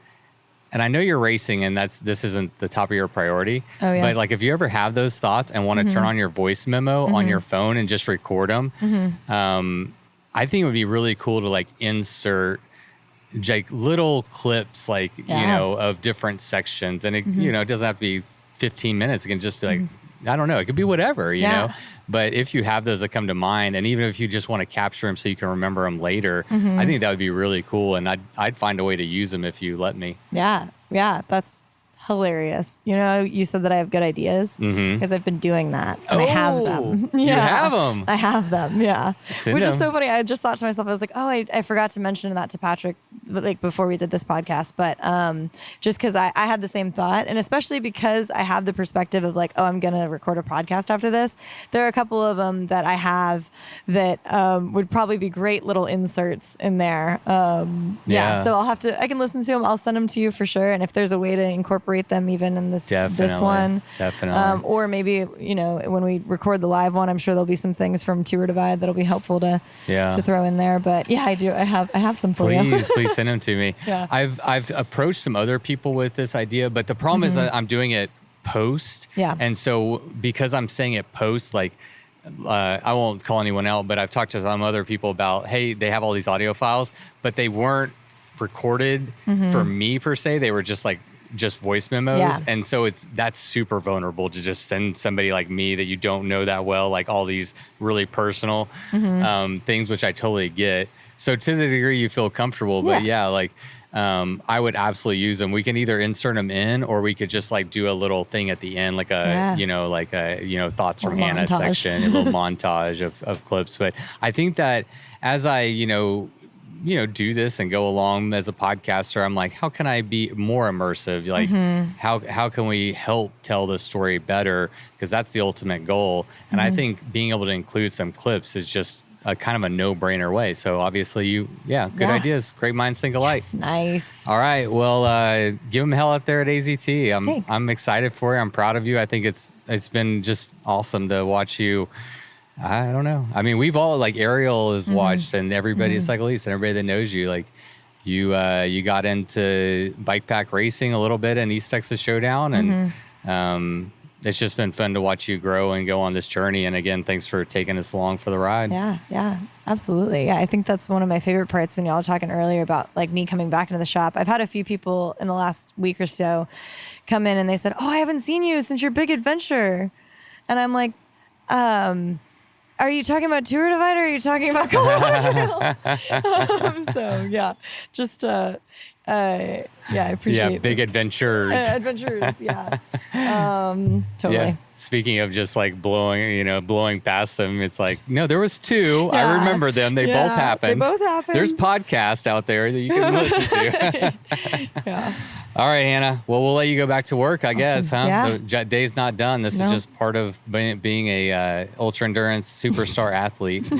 and I know you're racing and this isn't the top of your priority, but like if you ever have those thoughts and want to turn on your voice memo on your phone and just record them, I think it would be really cool to like insert like little clips, like, of different sections. And it, it doesn't have to be 15 minutes. It can just be like, I don't know. It could be whatever, you know, but if you have those that come to mind, and even if you just want to capture them so you can remember them later, I think that would be really cool. And I'd find a way to use them if you let me. Yeah. That's hilarious. You said that I have good ideas because I've been doing that. And I have them. You have them. I have them. Yeah. Which is so funny. I just thought to myself, I was like, oh, I forgot to mention that to Patrick, like before we did this podcast. But just because I had the same thought, and especially because I have the perspective of like, oh, I'm going to record a podcast after this. There are a couple of them that I have that would probably be great little inserts in there. So I can listen to them. I'll send them to you for sure. And if there's a way to incorporate them even in this one, or maybe when we record the live one, I'm sure there'll be some things from Tour Divide that'll be helpful to throw in there. But I do. I have some for you. Please send them to me. I've approached some other people with this idea, but the problem is that I'm doing it post, and so because I'm saying it post, like I won't call anyone out, but I've talked to some other people about, hey, they have all these audio files, but they weren't recorded for me per se. They were just voice memos. Yeah. And so that's super vulnerable to just send somebody like me that you don't know that well, like all these really personal things, which I totally get. So to the degree you feel comfortable, but I would absolutely use them. We can either insert them in, or we could just like do a little thing at the end, like a thoughts from Hannah section, a little montage of clips. But I think that as I, do this and go along as a podcaster, I'm like, how can I be more immersive? Like, how can we help tell this story better? Because that's the ultimate goal. And I think being able to include some clips is just a kind of a no-brainer way. So obviously good ideas. Great minds think alike. Yes, nice. All right. Well, give them hell out there at AZT. Thanks. I'm excited for you. I'm proud of you. I think it's been just awesome to watch you. I don't know. I mean, we've all, like, Ariel has watched, and everybody at Cycliste and everybody that knows you, like, you got into bike pack racing a little bit in East Texas Showdown, and it's just been fun to watch you grow and go on this journey. And again, thanks for taking us along for the ride. Yeah, absolutely. Yeah, I think that's one of my favorite parts when y'all were talking earlier about like me coming back into the shop. I've had a few people in the last week or so come in and they said, "Oh, I haven't seen you since your big adventure." And I'm like, are you talking about Tour Divide or are you talking about Colorado Trail? So yeah, just I appreciate it. Big adventures. Adventures, yeah. Totally. Yeah. Speaking of just like blowing past them, it's like, no, there was two. Yeah. I remember them. They both happened. There's podcasts out there that you can listen to. Yeah. All right, Hannah. Well, we'll let you go back to work, I guess, huh? Yeah. The day's not done. This is just part of being a ultra endurance superstar athlete,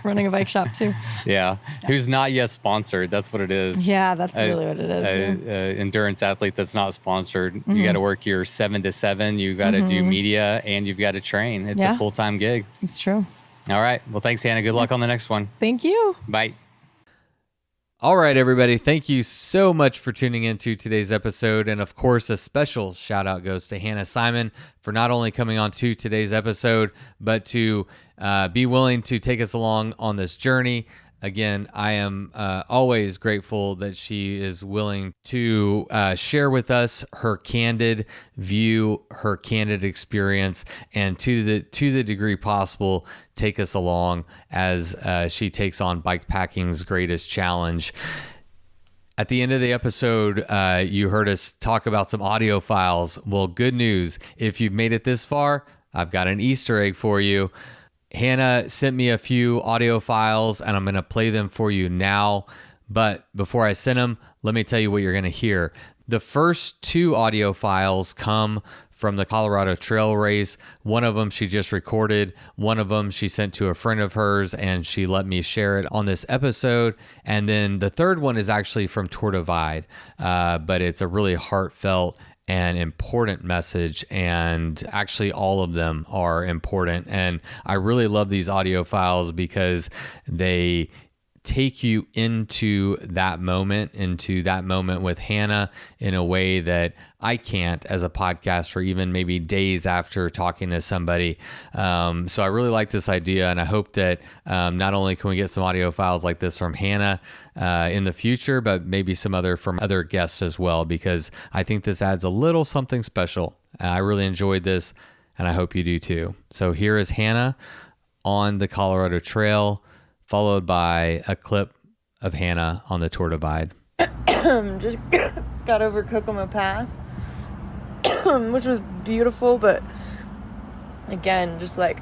Running a bike shop too. Yeah. Who's not yet sponsored. That's what it is. Yeah, that's really what it is. Endurance athlete that's not sponsored. You got to work your 7 to 7. You got to do media, and you've got to train. It's a full-time gig. It's true. All right. Well, thanks, Hannah. Good luck on the next one. Thank you. Bye. All right, everybody. Thank you so much for tuning into today's episode. And of course, a special shout out goes to Hannah Simon for not only coming on to today's episode, but to be willing to take us along on this journey. Again, I am always grateful that she is willing to share with us her candid view, her candid experience, and to the degree possible, take us along as she takes on bikepacking's greatest challenge. At the end of the episode, you heard us talk about some audio files. Well, good news. If you've made it this far, I've got an Easter egg for you. Hannah sent me a few audio files, and I'm going to play them for you now. But before I send them, let me tell you what you're going to hear. The first 2 audio files come from the Colorado Trail race. One of them she just recorded. One of them she sent to a friend of hers, and she let me share it on this episode. And then the third one is actually from Tour Divide, but it's a really heartfelt and important message, and actually all of them are important. And I really love these audio files because they take you into that moment with Hannah in a way that I can't as a podcaster, even maybe days after talking to somebody. So I really like this idea, and I hope that not only can we get some audio files like this from Hannah in the future, but maybe some from other guests as well, because I think this adds a little something special. I really enjoyed this, and I hope you do too. So here is Hannah on the Colorado Trail, followed by a clip of Hannah on the Tour Divide. Just got over Kokomo Pass, which was beautiful, but again, just like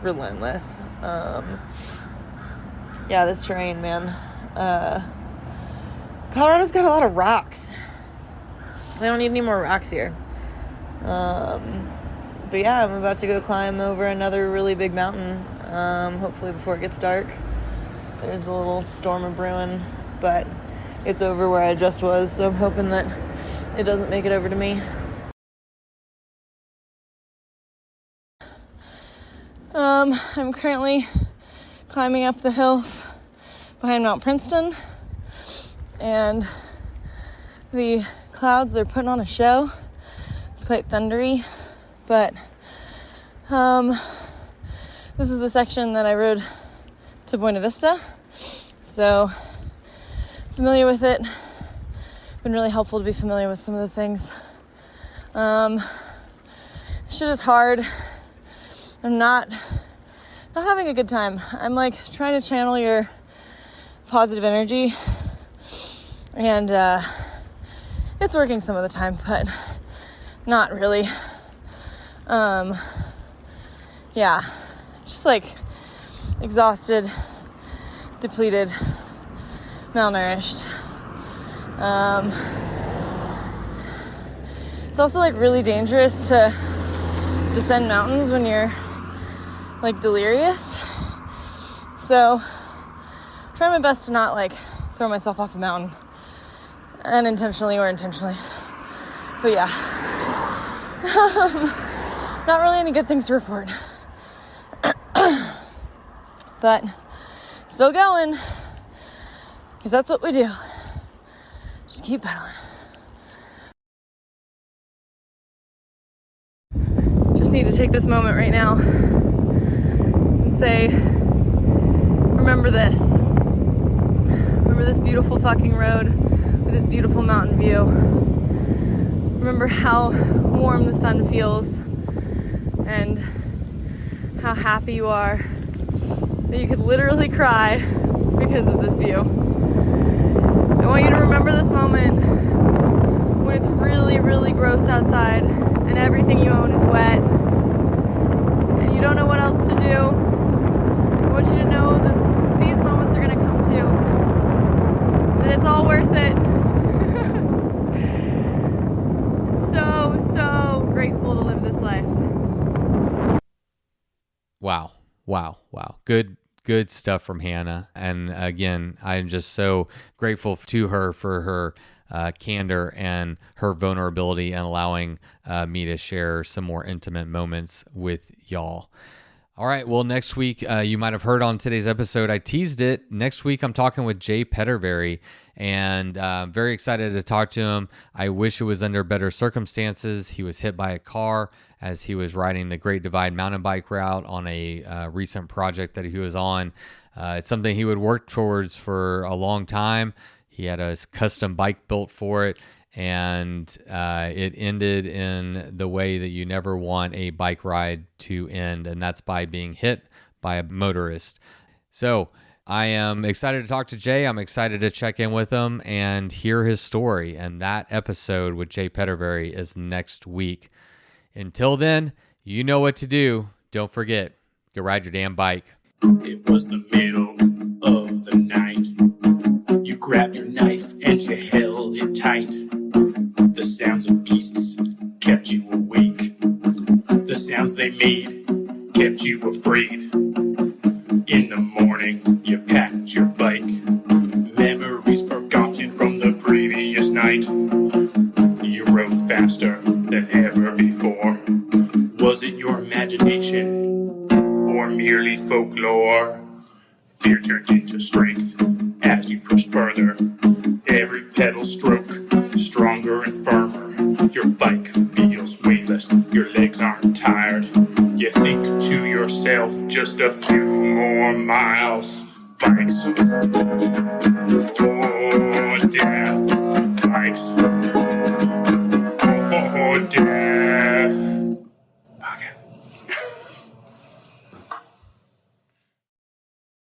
relentless. This terrain, man. Colorado's got a lot of rocks. They don't need any more rocks here. But yeah, I'm about to go climb over another really big mountain. Hopefully before it gets dark. There's a little storm of brewing, but it's over where I just was, so I'm hoping that it doesn't make it over to me. I'm currently climbing up the hill behind Mount Princeton, and the clouds are putting on a show. It's quite thundery, but this is the section that I rode to Buena Vista. So familiar with it. Been really helpful to be familiar with some of the things. Shit is hard. I'm not having a good time. I'm like trying to channel your positive energy, and it's working some of the time, but not really. Yeah, just like exhausted, depleted, malnourished. It's also like really dangerous to descend mountains when you're like delirious. So try my best to not like throw myself off a mountain, unintentionally or intentionally. But yeah, not really any good things to report. But still going, because that's what we do. Just keep pedaling. Just need to take this moment right now and say, remember this. Remember this beautiful fucking road with this beautiful mountain view. Remember how warm the sun feels and how happy you are that you could literally cry because of this view. I want you to remember this moment when it's really, really gross outside and everything you own is wet and you don't know what else to do. I want you to know that these moments are going to come too. That it's all worth it. So grateful to live this life. Wow. Good stuff from Hannah. And again, I'm just so grateful to her for her candor and her vulnerability and allowing me to share some more intimate moments with y'all. All right. Well, next week, you might have heard on today's episode, I teased it. Next week, I'm talking with Jay Petterberry, and I'm very excited to talk to him. I wish it was under better circumstances. He was hit by a car as he was riding the Great Divide mountain bike route on a recent project that he was on. It's something he would work towards for a long time. He had a custom bike built for it, and it ended in the way that you never want a bike ride to end, and that's by being hit by a motorist. So I am excited to talk to Jay. I'm excited to check in with him and hear his story, and that episode with Jay Petterberry is next week. Until then, you know what to do. Don't forget, go ride your damn bike. It was the middle of the night. You grabbed your knife and you held it tight. The sounds of beasts kept you awake. The sounds they made kept you afraid. In the morning, you packed your bike. Memories forgotten from the previous night. You rode faster than ever before. Was it your imagination or merely folklore? Fear turned into strength as you pushed further. Every pedal stroke, stronger and firmer. Your bike feels weightless, your legs aren't tired. You think to yourself, just a few more miles. Bikes, oh, death.